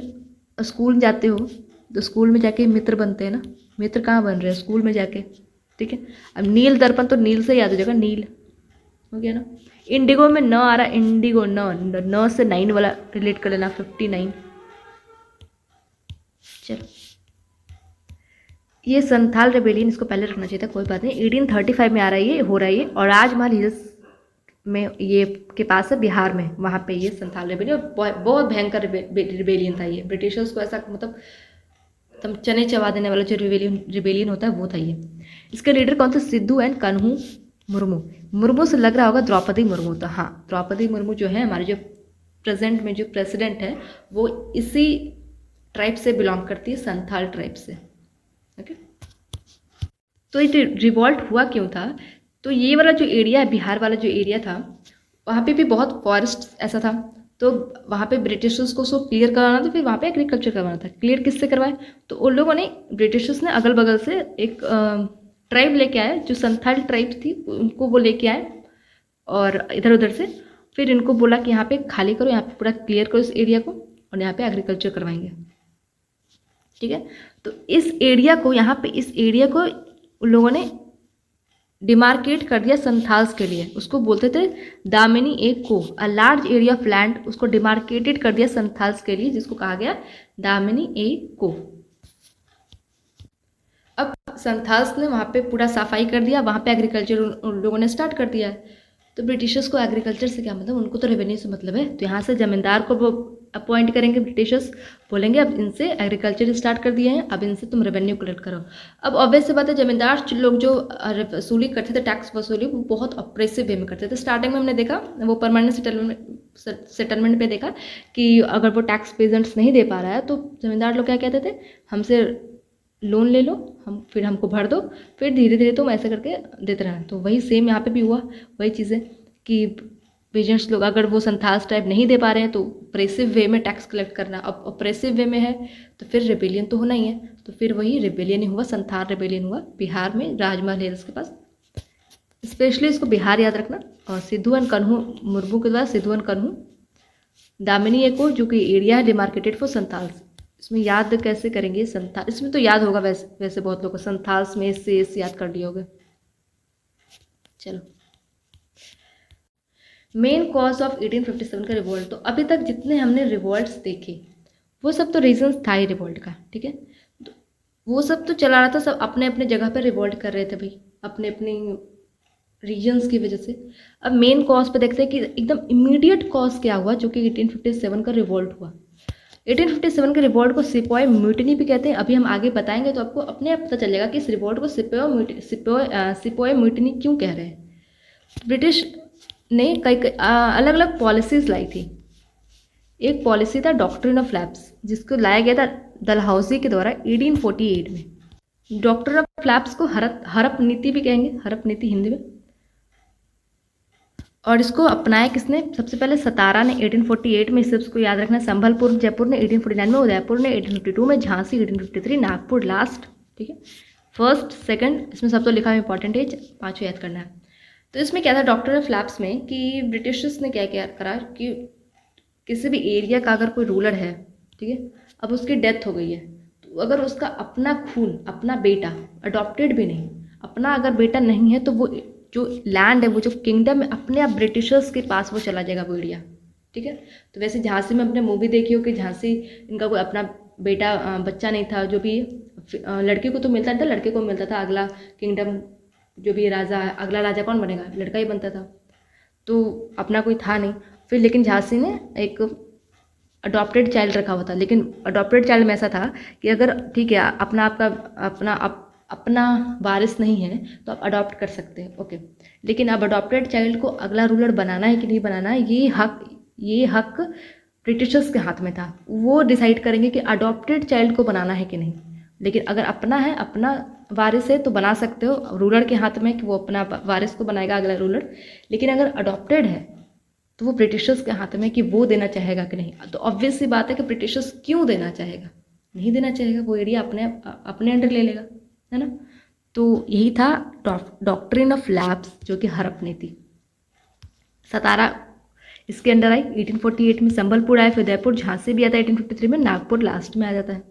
स्कूल जाते हो तो स्कूल में जाके मित्र बनते हैं ना, मित्र कहाँ बन रहे हैं, स्कूल में जाके। ठीक है। अब नील दर्पण तो नील से याद हो जाएगा, नील हो गया ना। इंडिगो में न आ रहा, इंडिगो न से 9 वाला रिलेट कर लेना, 59। चलो ये संथाल रेबेलियन, इसको पहले रखना चाहिए था, कोई बात नहीं। 1835 में आ रहा है ये, हो रहा है ये, और राजमहल हिल्स में ये के पास है, बिहार में, वहाँ पे ये संथाल रेबेलियन, बहुत भयंकर रिबेलियन था ये। ब्रिटिशर्स को ऐसा मतलब तम चने चबा देने वाला जो रिबेलियन होता है वो था ये। इसके लीडर कौन थे, सिद्धू एंड कन्हू मुर्मू से लग रहा होगा द्रौपदी मुर्मू। तो हाँ, द्रौपदी मुर्मू जो है हमारे जो प्रेजेंट में जो प्रेसिडेंट है, वो इसी ट्राइब से बिलोंग करती है, संथाल ट्राइब से। ओके। तो ये रिवॉल्ट हुआ क्यों था, तो ये वाला जो एरिया है, बिहार वाला जो एरिया था, वहाँ पे भी बहुत फॉरेस्ट ऐसा था, तो वहाँ पे ब्रिटिशर्स को उसको क्लियर करवाना था, फिर वहाँ पे एग्रीकल्चर करवाना था। क्लियर किससे करवाए, तो उन लोगों ने, ब्रिटिशर्स ने अगल बगल से एक ट्राइब लेके आए, जो संथाल ट्राइब थी, उनको वो लेके आए, और इधर उधर से फिर इनको बोला कि यहाँ पे खाली करो, यहाँ पे पूरा क्लियर करो इस एरिया को, और यहाँ पे एग्रीकल्चर करवाएंगे। ठीक है। तो इस एरिया को, यहाँ पे इस एरिया को उन लोगों ने डिमार्केट कर दिया संथाल्स के लिए, उसको बोलते थे दामिनी ए को। A large area of land, उसको डिमार्केटेड कर दिया संथाल्स के लिए, जिसको कहा गया दामिनी ए को। अब संथाल्स ने वहाँ पे पूरा सफाई कर दिया, वहाँ पे एग्रीकल्चर उन लोगों ने स्टार्ट कर दिया है। तो ब्रिटिशर्स को एग्रीकल्चर से क्या मतलब, उनको तो रेवेन्यू से मतलब है। तो यहाँ से जमींदार को वो अपॉइंट करेंगे ब्रिटिशर्स, बोलेंगे अब इनसे एग्रीकल्चर स्टार्ट कर दिए हैं, अब इनसे तुम रेवेन्यू कलेक्ट करो। अब ऑब्वियस सी बात है, जमींदार लोग जो वसूली करते थे, टैक्स वसूली, वो बहुत ऑप्रेसिव वे में करते थे। स्टार्टिंग में हमने देखा वो परमानेंट सेटलमेंट पे देखा कि अगर वो टैक्स पेजेंट्स नहीं दे पा रहा है तो जमींदार लोग क्या कहते थे, हमसे लोन ले लो, हम फिर हमको भर दो, फिर धीरे धीरे तुम ऐसे करके देते रहना। तो वही सेम यहाँ पे भी हुआ, वही चीज़ें कि पेजेंट्स लोग अगर वो संथाल्स टाइप नहीं दे पा रहे हैं तो ऑप्रेसिव वे में टैक्स कलेक्ट करना। अब ऑप्रेसिव वे में है तो फिर रिबेलियन तो होना ही है। तो फिर वही रिबेलियन ही हुआ, संथाल रिबेलियन हुआ बिहार में, राजमहल है इसके पास। स्पेशली इसको बिहार याद रखना। और सिद्धू एंड कन्हू मुर्मू के द्वारा, सिद्धू एंड कन्हू दामिनी एको, जो कि एरिया है डिमार्केटेड फॉर संथाल्स। इसमें याद कैसे करेंगे संथाल, इसमें तो याद होगा वैसे बहुत लोगों को, संथाल्स में से याद कर लिया होगा। चलो, मेन कॉज ऑफ 1857 का रिवोल्ट। तो अभी तक जितने हमने रिवोल्ट्स देखे वो सब तो रीजंस था ही रिवोल्ट का, ठीक है। तो वो सब तो चला रहा था, सब अपने अपने जगह पर रिवोल्ट कर रहे थे भाई, अपने अपने रीजन्स की वजह से। अब मेन कॉज पे देखते हैं कि एकदम इमीडिएट कॉज क्या हुआ, जो कि 1857 का रिवोल्ट हुआ। 1857 के रिवोल्ट को सिपोय म्यूटिनी भी कहते हैं। अभी हम आगे बताएंगे तो आपको अपने आप पता चलेगा कि इस रिवोल्ट को सिपोय म्यूटिनी क्यों कह रहे हैं। ब्रिटिश ने कई अलग अलग पॉलिसीज़ लाई थी। एक पॉलिसी था डॉक्ट्रिन ऑफ लैप्स, जिसको लाया गया था डलहौजी के द्वारा 1848 में। डॉक्ट्रिन ऑफ लैप्स को हड़प नीति भी कहेंगे, हड़प नीति हिंदी में। और इसको अपनाया किसने, सबसे पहले सतारा ने 1848 में, इस सबको याद रखना। संभलपुर जयपुर ने 1849 में, उदयपुर ने 1852 में, झांसी 1853, नागपुर लास्ट, ठीक है। फर्स्ट सेकंड इसमें सब तो लिखा है, इंपॉर्टेंट है, पाँचों याद करना है। तो इसमें क्या था डॉक्टर ऑफ लैप्स में, कि ब्रिटिशर्स ने क्या क्या करा कि किसी भी एरिया का अगर कोई रूलर है, ठीक है, अब उसकी डेथ हो गई है, तो अगर उसका अपना खून, अपना बेटा, अडॉप्टेड भी नहीं, अपना अगर बेटा नहीं है, तो वो जो लैंड है, वो जो किंगडम है, अपने आप ब्रिटिशर्स के पास वो चला जाएगा वो एरिया, ठीक है। तो वैसे झांसी में अपने मूवी देखी हो कि झांसी, इनका कोई अपना बेटा बच्चा नहीं था, जो भी लड़के को तो मिलता था, लड़के को मिलता था अगला किंगडम, जो भी राजा, अगला राजा कौन बनेगा, लड़का ही बनता था, तो अपना कोई था नहीं। फिर लेकिन झांसी ने एक अडॉप्टेड चाइल्ड रखा हुआ था, लेकिन अडॉप्टेड चाइल्ड में ऐसा था कि अगर ठीक है अपना आपका अपना वारिस नहीं है तो आप अडॉप्ट कर सकते हैं, ओके। लेकिन अब अडॉप्टेड चाइल्ड को अगला रूलर बनाना है कि नहीं बनाना है, ये हक ब्रिटिशर्स के हाथ में था। वो डिसाइड करेंगे कि अडॉप्टेड चाइल्ड को बनाना है कि नहीं। लेकिन अगर अपना है, अपना वारिस है, तो बना सकते हो, रूलर के हाथ में कि वो अपना वारिस को बनाएगा अगला रूलर। लेकिन अगर अडॉप्टेड है तो वो ब्रिटिशर्स के हाथ में कि वो देना चाहेगा कि नहीं। तो ऑब्वियस सी बात है कि ब्रिटिशर्स क्यों देना चाहेगा, नहीं देना चाहेगा, वो एरिया अपने अंडर ले लेगा, है ना। तो यही था डॉक्ट्रिन ऑफ लैप्स, जो कि हड़प नीति। सतारा इसके अंडर आई 1848 में, संबलपुर आया, फिर उदयपुर, झांसी भी आता है 1853 में, नागपुर लास्ट में आ जाता है।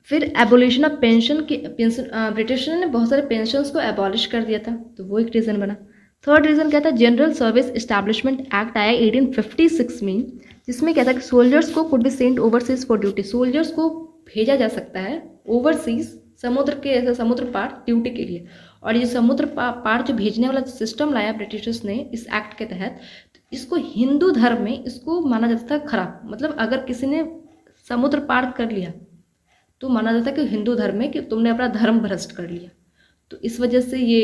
फिर एबोलिशन ऑफ पेंशन ब्रिटिश ने बहुत सारे पेंशन्स को एबॉलिश कर दिया था, तो वो एक रीज़न बना। थर्ड रीज़न क्या था, जनरल सर्विस इस्टेब्लिशमेंट एक्ट आया 1856 में, जिसमें क्या था कि सोल्जर्स को could be sent overseas for duty. Soldiers को भेजा जा सकता है ओवरसीज, समुद्र पार ड्यूटी के लिए। और ये समुद्र पार जो भेजने वाला सिस्टम लाया ब्रिटिशर्स ने इस एक्ट के तहत, तो इसको हिंदू धर्म में इसको माना जाता था खराब। मतलब अगर किसी ने समुद्र पार कर लिया तो माना जाता है कि हिंदू धर्म में कि तुमने अपना धर्म भ्रष्ट कर लिया। तो इस वजह से ये,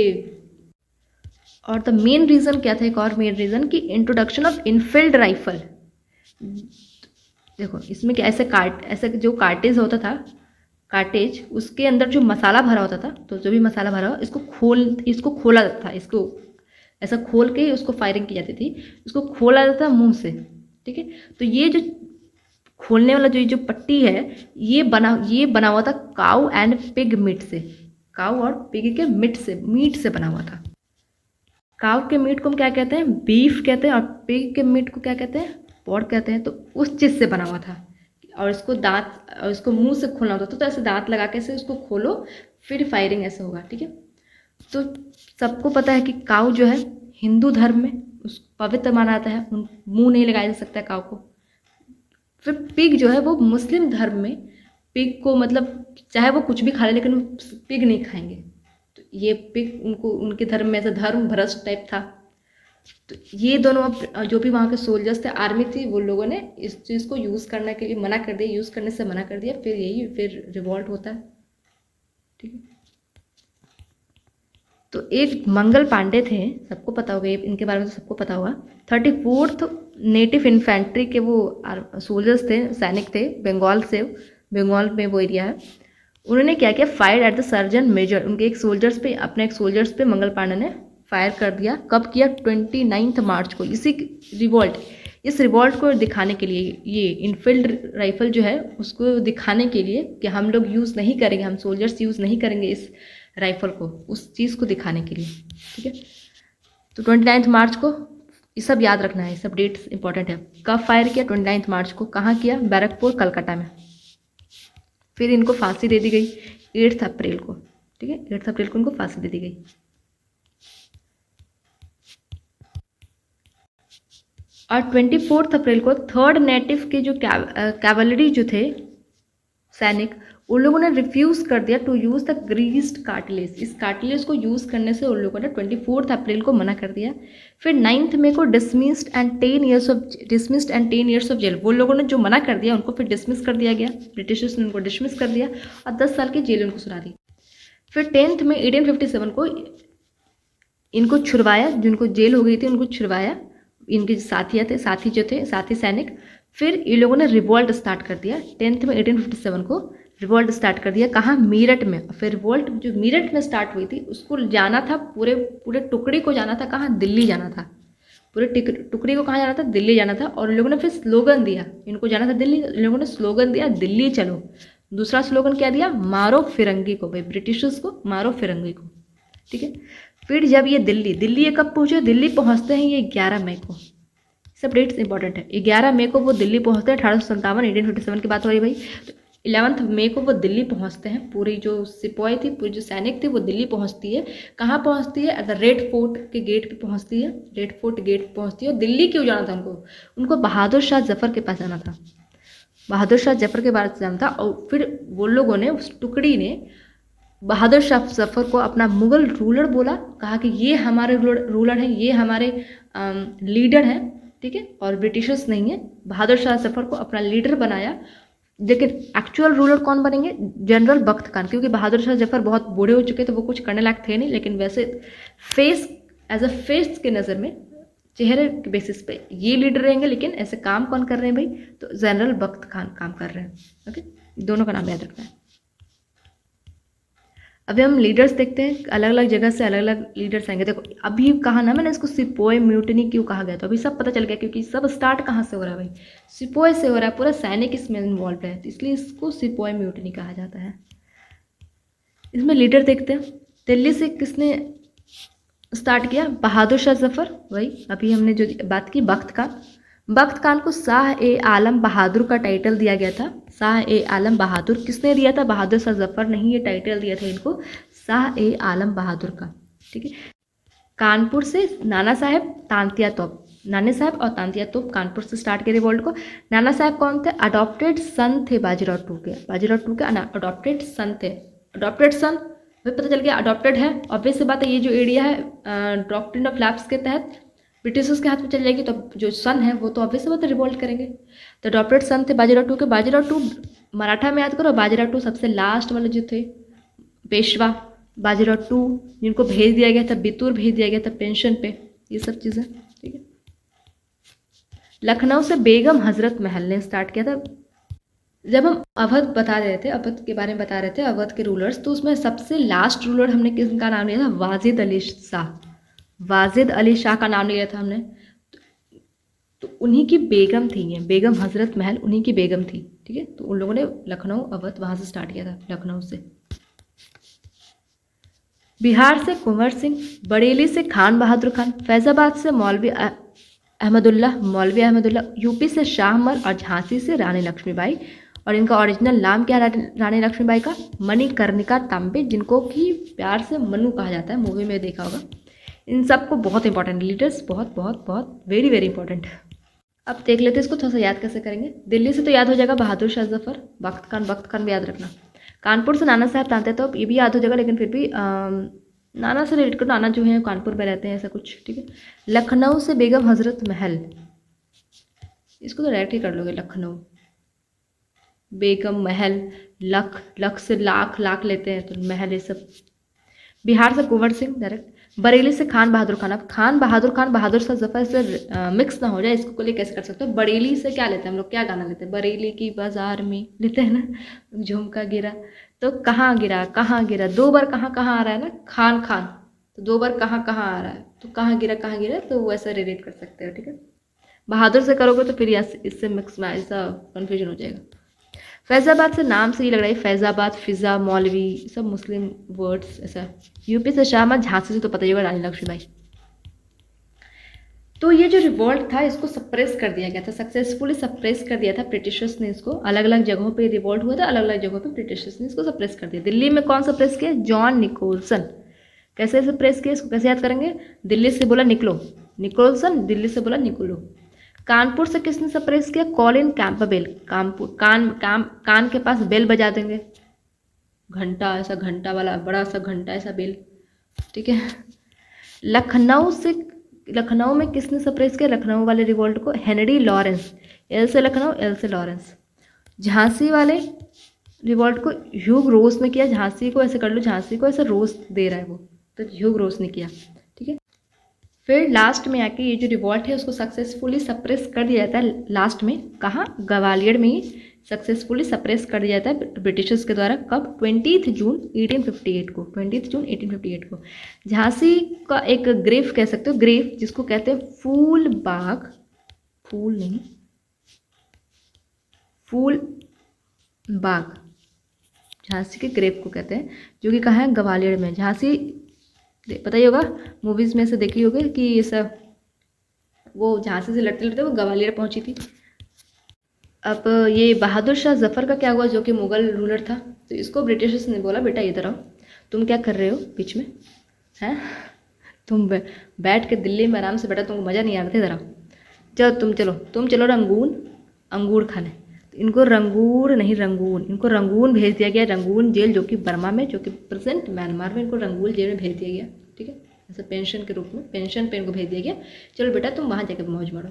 और द मेन रीज़न क्या था, एक और मेन रीज़न कि इंट्रोडक्शन ऑफ इनफील्ड राइफल। देखो इसमें क्या, ऐसे जो कार्टेज होता था, कार्टेज उसके अंदर जो मसाला भरा होता था, तो जो भी मसाला भरा हो इसको खोला जाता था, इसको ऐसा खोल के उसको फायरिंग की जाती थी, इसको खोला जाता था मुंह से, ठीक है। तो ये जो खोलने वाला जो पट्टी है, ये बना हुआ था काऊ एंड पिग मीट से, काऊ और पिग के मीट से बना हुआ था। काऊ के मीट को हम क्या कहते हैं, बीफ कहते हैं, और पिग के मीट को क्या कहते हैं, पोर्क कहते हैं। तो उस चीज़ से बना हुआ था, और इसको मुंह से खोलना होता था, तो ऐसे दांत लगा के ऐसे उसको खोलो, फिर फायरिंग ऐसे होगा, ठीक है। तो सबको पता है कि काऊ जो है हिंदू धर्म में उस पवित्र माना जाता है, मुंह नहीं लगाया जा सकता है काऊ को। फिर पिग जो है वो मुस्लिम धर्म में पिग को मतलब चाहे वो कुछ भी खा ले लेकिन पिग नहीं खाएंगे। तो ये पिग उनके धर्म में ऐसा धर्म भ्रष्ट टाइप था। तो ये दोनों अब जो भी वहाँ के सोल्जर्स थे, आर्मी थी, वो लोगों ने इस चीज़ को यूज़ करने के लिए मना कर दिया, यूज़ करने से मना कर दिया। फिर रिवॉल्ट होता है, ठीक है। तो एक मंगल पांडे थे, सबको पता होगा, इनके बारे में तो सबको पता होगा। 34th नेटिव इन्फेंट्री के वो सोल्जर्स थे, सैनिक थे, बंगाल में वो एरिया है। उन्होंने क्या किया, fire at the surgeon major, उनके एक सोल्जर्स पे, अपने एक सोल्जर्स पे मंगल पांडे ने फायर कर दिया। कब किया, 29 मार्च को। इस रिवॉल्ट को दिखाने के लिए, ये इनफील्ड राइफल जो है उसको दिखाने के लिए कि हम लोग यूज़ नहीं करेंगे, हम सोल्जर्स यूज़ नहीं करेंगे इस राइफल को, उस चीज़ को दिखाने के लिए, ठीक है। तो 29 मार्च को, ये सब याद रखना है, ये सब डेट्स इंपॉर्टेंट है। कब फायर किया, 29 मार्च को। कहाँ किया, बैरकपुर, कलकत्ता में। फिर इनको फांसी दे दी गई 8 अप्रैल को, ठीक है। 8 अप्रैल को इनको फांसी दे दी गई। और 24 अप्रैल को 3rd नेटिव के जो कैवलरी जो थे सैनिक, उन लोगों ने रिफ्यूज़ कर दिया to use the greased cartilage. इस कार्टिलेज को यूज़ करने से उन लोगों ने 24 अप्रैल को मना कर दिया। फिर 9 मई को dismissed and 10 years of jail, वो लोगों ने जो मना कर दिया उनको फिर डिसमिस कर दिया गया, ब्रिटिशर्स ने उनको डिसमिस कर दिया और 10 साल की जेल उनको सुना दी। फिर 10 मई 1857 को इनको छुड़वाया, जिनको जेल हो गई थी उनको छुड़वाया, इनके साथी सैनिक। फिर ये लोगों ने रिवॉल्ट स्टार्ट कर दिया 10 में 1857 को, रिवॉल्ट स्टार्ट कर दिया। कहाँ, मेरठ में। फिर रिवॉल्ट जो मेरठ में स्टार्ट हुई थी उसको जाना था, पूरे टुकड़ी को जाना था कहाँ, दिल्ली जाना था। पूरे टुकड़ी को कहाँ जाना था, दिल्ली जाना था। और लोगों ने फिर स्लोगन दिया, इनको जाना था दिल्ली, लोगों ने स्लोगन दिया दिल्ली चलो। दूसरा स्लोगन क्या दिया, मारो फिरंगी को, भाई ब्रिटिशर्स को मारो फिरंगी को, ठीक है। फिर जब ये दिल्ली ये कब पहुँचे, दिल्ली पहुँचते हैं ये 11 मई को। सब डेट्स इंपॉर्टेंट है। 11 मई को वो दिल्ली पहुँचते हैं, 1857 की बात हो रही भाई। तो 11 मई को वो दिल्ली पहुँचते हैं, पूरी जो सिपाही थी, पूरी जो सैनिक थे वो दिल्ली पहुँचती है। कहाँ पहुँचती है, अगर रेड फोर्ट के गेट पे पहुँचती है, रेड फोर्ट गेट पे पहुँचती है। और दिल्ली क्यों जाना था उनको बहादुर शाह जफ़र के पास जाना था, बहादुर शाह जफ़र के पास जाना था। और फिर वो लोगों ने, उस टुकड़ी ने बहादुर शाह जफ़र को अपना मुगल रूलर बोला, कहा कि ये हमारे रूलर हैं, ये हमारे लीडर हैं, ठीक है, और ब्रिटिशर्स नहीं है। बहादुर शाह जफ़र को अपना लीडर बनाया। लेकिन एक्चुअल रूलर कौन बनेंगे, जनरल बख्त खान, क्योंकि बहादुर शाह जफ़र बहुत बूढ़े हो चुके थे, वो कुछ करने लायक थे नहीं। लेकिन वैसे एज अ फेस के नज़र में, चेहरे के बेसिस पे ये लीडर रहेंगे, लेकिन ऐसे काम कौन कर रहे हैं भाई, तो जनरल बख्त खान काम कर रहे हैं, ओके। दोनों का नाम याद रखना है। अभी हम लीडर्स देखते हैं, अलग अलग जगह से अलग अलग लीडर्स आएंगे। देखो अभी कहा ना मैंने इसको सिपोय म्यूटनी क्यों कहा गया, तो अभी सब पता चल गया, क्योंकि सब स्टार्ट कहाँ से हो रहा है भाई, सिपोय से हो रहा है, पूरा सैनिक इसमें इन्वॉल्व है, तो इसलिए इसको सिपोय म्यूटनी कहा जाता है। इसमें लीडर देखते हैं, दिल्ली से किसने स्टार्ट किया, बहादुर शाह जफ़र, वही अभी हमने जो बात की, बख्त खान को शाह-ए-आलम बहादुर का टाइटल दिया गया था। शाह-ए-आलम बहादुर किसने दिया था, बहादुर शाह जफ़र ने ही ये टाइटल दिया था इनको, शाह-ए-आलम बहादुर का, ठीक है। कानपुर से नाना साहेब और तांतिया तोप कानपुर से स्टार्ट किया रिवॉल्ट को। नाना साहेब कौन थे, अडॉप्टेड सन थे बाजीराव टू के अडॉप्टेड सन थे। अडॉप्टेड सन पता चल गया, अडॉप्टेड है, ऑब्वियस सी बात है, ये जो एरिया है डॉक्ट्रिन ऑफ लैप्स के तहत ब्रिटिशर्स के हाथ में चल जाएगी, तो जो सन है वो तो ऑब्वियस बात है रिवॉल्ट करेंगे। तो अडॉप्टेड सन थे बाजीराव टू के। बाजीराव टू मराठा में याद करो, बाजीराव टू सबसे लास्ट वाले जो थे पेशवा बाजीराव टू, जिनको भेज दिया गया था, बितूर भेज दिया गया था पेंशन पे, ये सब चीज़ें, ठीक है। लखनऊ से बेगम हजरत महल ने स्टार्ट किया था। जब हम अवध बता रहे थे, अवध के बारे में बता रहे थे, अवध के रूलर्स, तो उसमें सबसे लास्ट रूलर हमने किसका नाम लिया था, वाजिद अली शाह का नाम लिया था हमने। तो उन्हीं की बेगम थी ये, बेगम हजरत महल उन्हीं की बेगम थी, ठीक है। तो उन लोगों ने लखनऊ अवध वहाँ से स्टार्ट किया था, लखनऊ से। बिहार से कुंवर सिंह, बरेली से खान बहादुर खान, फैज़ाबाद से मौलवी अहमदुल्ला, मौलवी अहमदुल्ला, यूपी से शाहमल और झांसी से रानी लक्ष्मीबाई। और इनका ओरिजिनल नाम क्या है रानी लक्ष्मीबाई का? मणिकर्णिका तांबे, जिनको कि प्यार से मनु कहा जाता है, मूवी में देखा होगा। इन सबको बहुत इंपॉर्टेंट लीडर्स, बहुत बहुत बहुत वेरी वेरी इंपॉर्टेंट। अब देख लेते हैं इसको थोड़ा सा याद कैसे करेंगे। दिल्ली से तो याद हो जाएगा बहादुर शाह जफर, बख्त खान भी याद रखना। कानपुर से नाना साहब तांते, तो ये भी याद हो जाएगा, लेकिन फिर भी नाना से रिलेटेड करो, नाना जो है कानपुर में रहते हैं, ऐसा कुछ, ठीक है। लखनऊ से बेगम हजरत महल, इसको तो डायरेक्ट ही कर लोगे, लखनऊ बेगम महल, लख से लाख, लाख लेते हैं तो महल, ये सब। बिहार से कुंवर सिंह डायरेक्ट। बरेली से खान बहादुर खान। अब खान बहादुर शाह जफर से मिक्स ना हो जाए, इसको को लिए कैसे कर सकते हो? बरेली से क्या लेते हैं हम लोग, क्या गाना लेते हैं? बरेली की बाजार में लेते हैं ना, झुमका गिरा, तो कहाँ गिरा, कहाँ गिरा, 2 बार कहाँ कहाँ आ रहा है ना, खान खान, तो 2 बार कहाँ कहाँ आ रहा है, तो कहाँ गिरा, तो वैसा रिलेट कर सकते हो, ठीक है। बहादुर से करोगे तो फिर इससे मिक्स में ऐसा कन्फ्यूजन हो जाएगा। फैज़ाबाद से नाम से ही लग रहा है, फैज़ाबाद, फिज़ा, मौलवी, सब मुस्लिम वर्ड्स ऐसा। यूपी से शाहमल, झांसी से तो पता ही होगा रानी लक्ष्मीबाई। तो ये जो रिवॉल्ट था इसको सप्रेस कर दिया गया था, सक्सेसफुली सप्रेस कर दिया था ब्रिटिशर्स ने इसको। अलग अलग जगहों पे रिवॉल्ट हुआ था, अलग अलग जगहों पे ब्रिटिशर्स ने इसको सप्रेस कर दिया। दिल्ली में कौन सप्रेस किया? John Nicolson. कैसे सप्रेस किया, इसको कैसे याद करेंगे? दिल्ली से बोला निकलो, निकोलसन, दिल्ली से बोला निकलो। कानपुर से किसने सप्रेस किया? Colin Campbell. कानपुर, कान के पास बेल बजा देंगे, घंटा, ऐसा घंटा वाला बड़ा सा घंटा, ऐसा बेल, ठीक है। लखनऊ में किसने सप्रेस किया लखनऊ वाले रिवोल्ट को? Henry Lawrence. एल से लखनऊ, एल से लॉरेंस। झांसी वाले रिवोल्ट को ह्यूग रोज ने किया। झांसी को ऐसे कर लो, झांसी को ऐसे रोज दे रहा है वो, तो ह्यूग रोज ने किया, ठीक है। फिर लास्ट में आके ये जो रिवॉल्ट है उसको सक्सेसफुली सप्रेस कर दिया जाता है। लास्ट में कहाँ? ग्वालियर में ही सक्सेसफुली सप्रेस कर दिया जाता है ब्रिटिशर्स के द्वारा। कब? 20 जून 1858 को, 20 जून 1858 को। झांसी का एक ग्रेफ कह सकते हो, ग्रेफ जिसको कहते हैं फूल बाग, फूल नहीं, फूल बाग, झांसी के ग्रेफ को कहते हैं, जो कि कहाँ है? ग्वालियर में। झांसी पता ही होगा, मूवीज़ में से देखी होगी कि ये सब वो झांसी से लड़ते लड़ते वो ग्वालियर पहुंची थी। अब ये बहादुर शाह जफर का क्या हुआ, जो कि मुगल रूलर था, तो इसको ब्रिटिशर्स ने बोला बेटा इधर आओ, तुम क्या कर रहे हो बीच में, हैं? तुम बैठ के दिल्ली में आराम से बैठा, तुमको मज़ा नहीं आ रहा था, इधर आओ, चलो तुम चलो रंगून अंगूर खाने। तो इनको रंगूर नहीं, रंगून, इनको रंगून भेज दिया गया, रंगून जेल, जो कि बर्मा में, जो कि प्रेजेंट म्यांमार में, इनको रंगून जेल में भेज दिया गया, ठीक है। ऐसे पेंशन के रूप में, पेंशन पे इनको भेज दिया गया, चलो बेटा तुम वहाँ जाकर मौज मारो।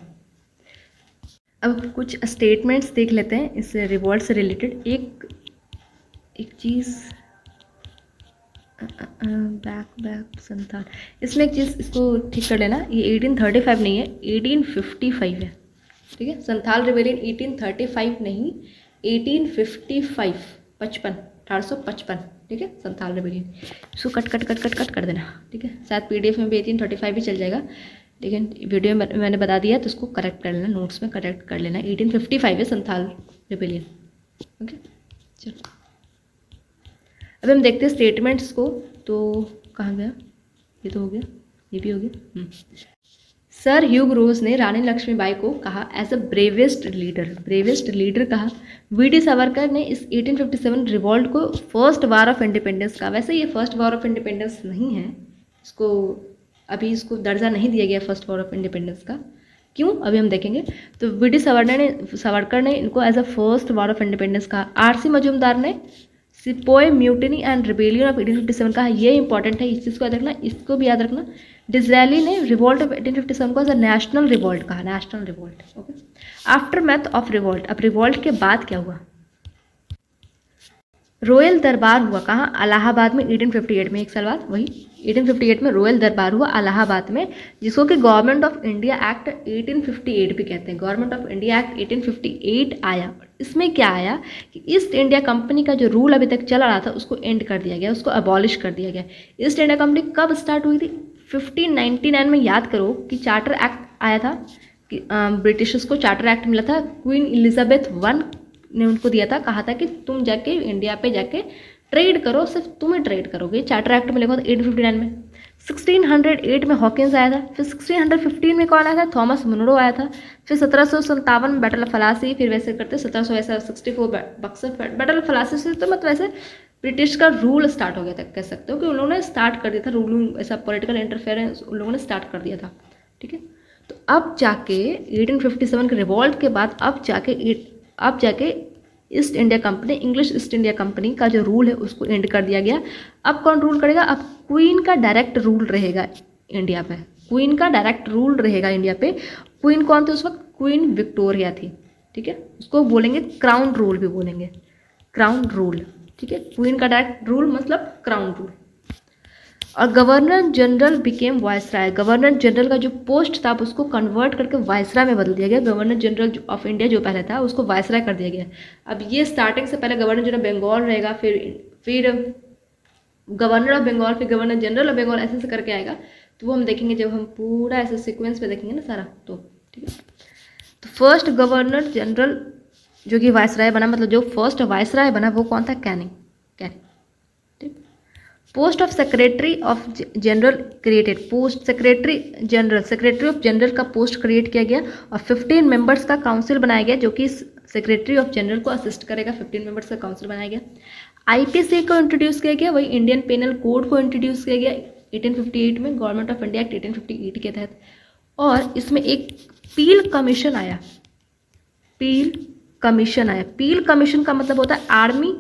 अब कुछ स्टेटमेंट्स देख लेते हैं इस रिवॉल्ट से रिलेटेड। एक चीज़ बैक संतान, इसमें एक चीज़ इसको ठीक कर लेना, ये 1835 नहीं है, 1855 है, ठीक है। संथाल रिबेलियन 1835 नहीं, 1855, 1855, ठीक है, संथाल रिबेलियन। इसको कट कर देना, ठीक है। शायद PDF में भी 1835 भी चल जाएगा, लेकिन वीडियो में मैंने बता दिया तो उसको करेक्ट कर लेना, नोट्स में करेक्ट कर लेना। 1855 है संथाल रिबेलियन, ओके। चलो अब हम देखते हैं स्टेटमेंट्स को, तो कहाँ गया, ये तो हो गया, ये भी हो गया। सर ह्यूग रोज ने रानी लक्ष्मीबाई को कहा एज अ ब्रेवेस्ट लीडर कहा। VD सावरकर ने इस 1857 रिवॉल्ट को फर्स्ट वार ऑफ इंडिपेंडेंस कहा। वैसे ये फर्स्ट वार ऑफ इंडिपेंडेंस नहीं है, इसको अभी इसको दर्जा नहीं दिया गया फर्स्ट वॉर ऑफ इंडिपेंडेंस का। क्यों, अभी हम देखेंगे। तो VD सावरकर ने इनको as a first war of independence कहा। RC मजूमदार ने sepoy mutiny and rebellion of 1857 कहा। ये इंपॉर्टेंट है, इस चीज़ को याद रखना, इसको भी याद रखना। डिज़रायली ने रिवॉल्ट ऑफ 1857 को एज अ नेशनल रिवॉल्ट कहा, national revolt, okay. After math of revolt, अब रिवॉल्ट के बाद क्या हुआ? रॉयल दरबार हुआ, कहाँ? इलाहाबाद में 1858 में, एक साल बाद वही 1858 में रॉयल दरबार हुआ इलाहाबाद में, जिसको कि गवर्नमेंट ऑफ इंडिया एक्ट 1858 भी कहते हैं। गवर्नमेंट ऑफ इंडिया एक्ट 1858 आया। इसमें क्या आया कि ईस्ट इंडिया कंपनी का जो रूल अभी तक चला रहा था उसको एंड कर दिया गया, उसको अबॉलिश कर दिया गया। ईस्ट इंडिया कंपनी कब स्टार्ट हुई थी? 1599 में। याद करो कि चार्टर एक्ट आया था, कि ब्रिटिशर्स को चार्टर एक्ट मिला था, क्वीन एलिजाबेथ I ने उनको दिया था, कहा था कि तुम जाके इंडिया पे जाके ट्रेड करो, सिर्फ तुम ही ट्रेड करोगे। चार्टर एक्ट में लिखा था 1859 में। 1608 में हॉकिंस आया था, फिर 1615 में कौन आया था, थॉमस मुनरो आया था, फिर 1757 में बैटल ऑफ प्लासी, फिर वैसे करते 1764 बक्सर बैटल ऑफ प्लासी से तो मतलब वैसे ब्रिटिश का रूल स्टार्ट हो गया था, कह सकते हो कि उन्होंने स्टार्ट कर दिया था रूलिंग, ऐसा पॉलिटिकल इंटरफेरेंस उन लोगों ने स्टार्ट कर दिया था, ठीक है। तो अब जाके 1857 के रिवॉल्ट के बाद अब जाके east India company, English east India company का जो रूल है उसको एंड कर दिया गया। अब कौन रूल करेगा, अब क्वीन का डायरेक्ट रूल रहेगा इंडिया पे, क्वीन का डायरेक्ट रूल रहेगा इंडिया पे। क्वीन कौन थी उस वक्त, क्वीन विक्टोरिया थी, ठीक है। उसको बोलेंगे क्राउन रूल भी बोलेंगे, क्राउन रूल, ठीक है। क्वीन का डायरेक्ट रूल मतलब क्राउन रूल। और governor general became viceroy, governor general का जो पोस्ट था उसको कन्वर्ट करके वायसराय में बदल दिया गया। गवर्नर जनरल ऑफ इंडिया जो पहले था उसको वायसराय कर दिया गया। अब ये स्टार्टिंग से पहले गवर्नर जनरल बंगाल रहेगा, फिर गवर्नर ऑफ बंगाल, फिर गवर्नर जनरल ऑफ बंगाल, ऐसे करके आएगा। तो वो हम देखेंगे जब हम पूरा ऐसे सीक्वेंस पे देखेंगे ना सारा, तो ठीक है। तो फर्स्ट गवर्नर जनरल जो कि वायसराय बना, मतलब जो फर्स्ट वायसराय बना वो कौन था, कैनिंग, ठीक। Post of secretary of general created, post secretary of general का पोस्ट क्रिएट किया गया और 15 मेंबर्स का काउंसिल बनाया गया जो कि सेक्रेटरी ऑफ जनरल को असिस्ट करेगा। 15 मेंबर्स का काउंसिल बनाया गया। आईपीसी को इंट्रोड्यूस किया गया, वही इंडियन पेनल कोड को इंट्रोड्यूस किया गया 1858 में, गवर्नमेंट ऑफ इंडिया एक्ट 1858 के तहत। और इसमें एक पील कमीशन आया, पील कमीशन का मतलब होता है आर्मी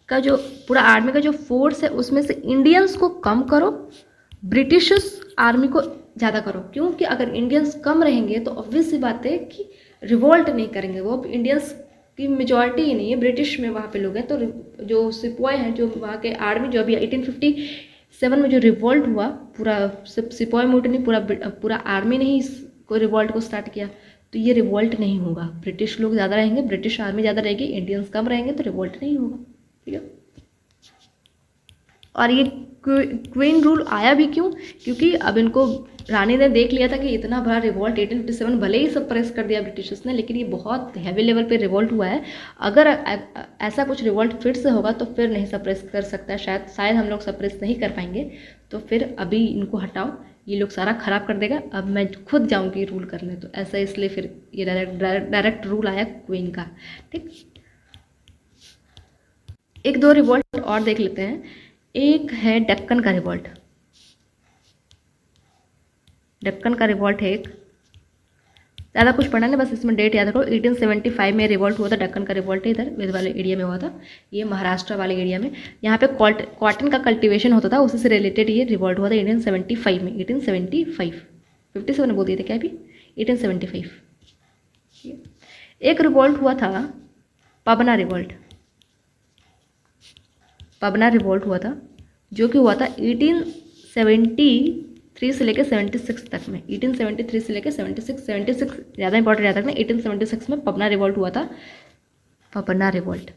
का जो पूरा आर्मी का जो फोर्स है उसमें से इंडियंस को कम करो, ब्रिटिश आर्मी को ज़्यादा करो। क्योंकि अगर इंडियंस कम रहेंगे तो ऑब्वियस सी बात है कि रिवोल्ट नहीं करेंगे, वो इंडियंस की मेजॉरिटी ही नहीं है, ब्रिटिश में वहाँ पे लोग हैं। तो जो सिपाही हैं, जो वहाँ के आर्मी, जो अभी 1857 में जो रिवोल्ट हुआ, पूरा सिपाही मूवमेंट नहीं, पूरा आर्मी ने ही इसको रिवोल्ट को स्टार्ट किया। तो ये रिवोल्ट नहीं होगा, ब्रिटिश लोग ज़्यादा रहेंगे, ब्रिटिश आर्मी ज़्यादा रहेगी, इंडियंस कम रहेंगे, तो रिवोल्ट नहीं होगा, ठीक है। और ये क्वीन रूल आया भी क्यों, क्योंकि अब इनको रानी ने देख लिया था कि इतना बड़ा रिवॉल्ट 1857 भले ही सप्रेस कर दिया ब्रिटिशर्स ने, लेकिन ये बहुत हैवी लेवल पे रिवॉल्ट हुआ है। अगर ऐसा कुछ रिवॉल्ट फिर से होगा तो फिर नहीं सप्रेस कर सकता है, शायद हम लोग सप्रेस नहीं कर पाएंगे। तो फिर अभी इनको हटाओ, ये लोग सारा खराब कर देगा, अब मैं खुद जाऊँगी रूल करने। तो ऐसा इसलिए फिर ये डायरेक्ट रूल आया क्वीन का, ठीक। एक दो रिवॉल्ट और देख लेते हैं। एक है डेक्कन का रिवॉल्ट, डेक्कन का रिवॉल्ट है एक, ज़्यादा कुछ पढ़ना नहीं, बस इसमें डेट याद रखो। 1875 में रिवॉल्ट हुआ था, डेक्कन का रिवॉल्ट है, इधर इस वाले एरिया में हुआ था, ये महाराष्ट्र वाले एरिया में। यहाँ पे कॉटन का कल्टीवेशन होता था, उसी से रिलेटेड ये रिवॉल्ट हुआ था 1875 में। 1875 57 बोल दिए थे क्या अभी, 1875। एक रिवॉल्ट हुआ था पबना रिवॉल्ट, पबना रिवॉल्ट हुआ था, जो कि हुआ था 1873 से लेकर 76 तक में। 1873 से लेकर 76 ज़्यादा इंपॉर्टेंट याद रखना। 1876 में पबना रिवॉल्ट हुआ था, पबना रिवॉल्ट।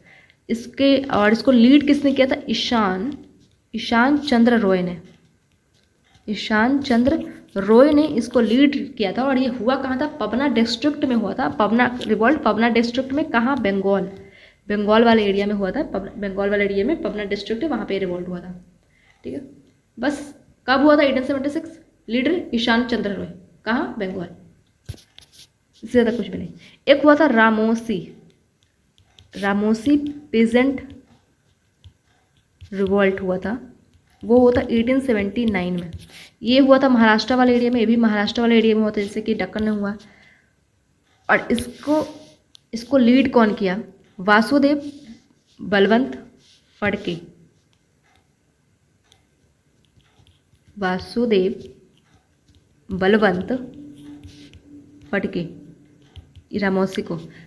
इसको लीड किसने किया था, ईशान चंद्र रॉय ने इसको लीड किया था। और ये हुआ कहाँ था, पबना डिस्ट्रिक्ट में हुआ था। पबना रिवॉल्ट पबना डिस्ट्रिक्ट में कहाँ, बंगाल वाले एरिया में हुआ था। बंगाल वाले एरिया में पबना डिस्ट्रिक्ट है, वहाँ पे रिवॉल्ट हुआ था, ठीक है। बस कब हुआ था, 1876। लीडर ईशान चंद्र रॉय, कहाँ, बंगाल, इससे ज़्यादा कुछ भी नहीं। एक हुआ था रामोसी पेजेंट रिवॉल्ट हुआ था, वो हुआ था 1879 में। ये हुआ था महाराष्ट्र वाले एरिया में, ये भी महाराष्ट्र वाले एरिया में हुआ था, जैसे कि दक्कन में हुआ। और इसको लीड कौन किया, वासुदेव बलवंत फड़के, वासुदेव बलवंत फड़के।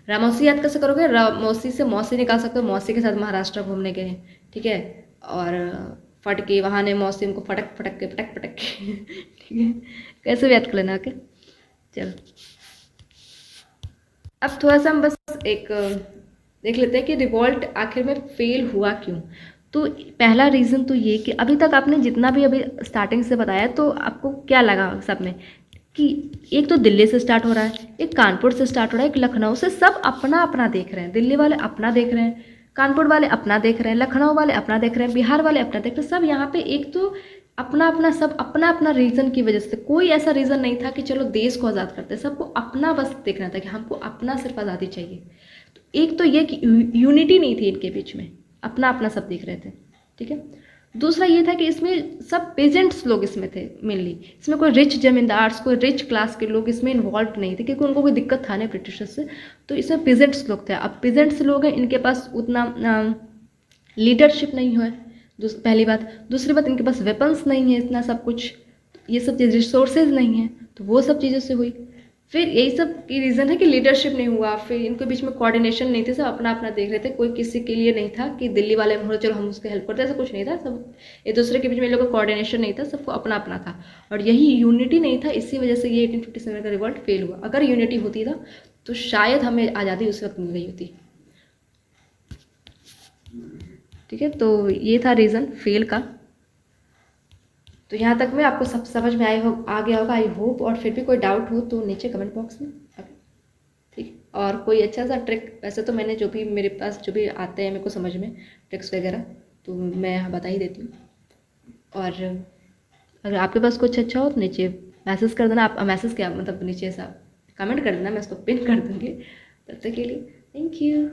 रामोसी याद कैसे करोगे, रामोसी से मौसी निकाल सकते हो, मौसी के साथ महाराष्ट्र घूमने गए हैं, ठीक है। और फटके, वहाँ ने मौसी उनको फटक के ठीक है, कैसे भी याद कर लेना, ओके। चलो अब थोड़ा सा हम बस एक देख लेते हैं कि रिवॉल्ट आखिर में फेल हुआ क्यों। तो पहला रीज़न तो ये कि अभी तक आपने जितना भी अभी स्टार्टिंग से बताया, तो आपको क्या लगा सब में कि एक तो दिल्ली से स्टार्ट हो रहा है, एक कानपुर से स्टार्ट हो रहा है, एक लखनऊ से, सब अपना अपना देख रहे हैं। दिल्ली वाले अपना देख रहे हैं, कानपुर वाले अपना देख रहे हैं, लखनऊ वाले अपना देख रहे हैं, बिहार वाले अपना देख रहे हैं, सब यहाँ पे एक तो अपना अपना सब अपना अपना रीज़न की वजह से, कोई ऐसा रीज़न नहीं था कि चलो देश को आज़ाद करते, सबको अपना बस देखना था कि हमको अपना सिर्फ आज़ादी चाहिए। तो एक तो ये कि यूनिटी नहीं थी इनके बीच में, अपना अपना सब देख रहे थे, ठीक है। दूसरा ये था कि इसमें सब पेजेंट्स लोग इसमें थे मेनली, इसमें कोई रिच जमींदार्स, कोई रिच क्लास के लोग इसमें इन्वॉल्व नहीं थे, क्योंकि उनको कोई दिक्कत था नहीं ब्रिटिशर्स से। तो इसमें पेजेंट्स लोग थे। अब पेजेंट्स लोग हैं, इनके पास उतना लीडरशिप नहीं है, पहली बात। दूसरी बात, इनके पास वेपन्स नहीं है इतना सब कुछ, ये सब चीज़ रिसोर्सेज नहीं है, तो वो सब चीज़ों से हुई। फिर यही सब की रीज़न है कि लीडरशिप नहीं हुआ, फिर इनके बीच में कोऑर्डिनेशन नहीं थे, सब अपना अपना देख रहे थे, कोई किसी के लिए नहीं था कि दिल्ली वाले बोलो चलो हम उसके हेल्प करते, ऐसा कुछ नहीं था। सब एक दूसरे के बीच में इन लोगों का कोऑर्डिनेशन नहीं था, सबको अपना अपना था, और यही यूनिटी नहीं था, इसी वजह से ये 1857 का रिवॉल्ट फेल हुआ। अगर यूनिटी होती था तो शायद हमें आज़ादी उस वक्त मिल गई होती, ठीक है। तो ये था रीज़न फेल का। तो यहाँ तक में आपको सब समझ में आ गया होगा आई होप। और फिर भी कोई डाउट हो तो नीचे कमेंट बॉक्स में, ठीक। और कोई अच्छा सा ट्रिक, वैसे तो मैंने जो भी मेरे पास जो भी आते हैं मेरे को समझ में ट्रिक्स वगैरह, तो मैं यहाँ बता ही देती हूँ। और अगर आपके पास कुछ अच्छा हो तो नीचे मैसेज कर देना। आप मैसेज क्या मतलब नीचे ऐसा कमेंट कर देना, मैं उसको पिन कर दूँगी। तब तक के लिए थैंक यू।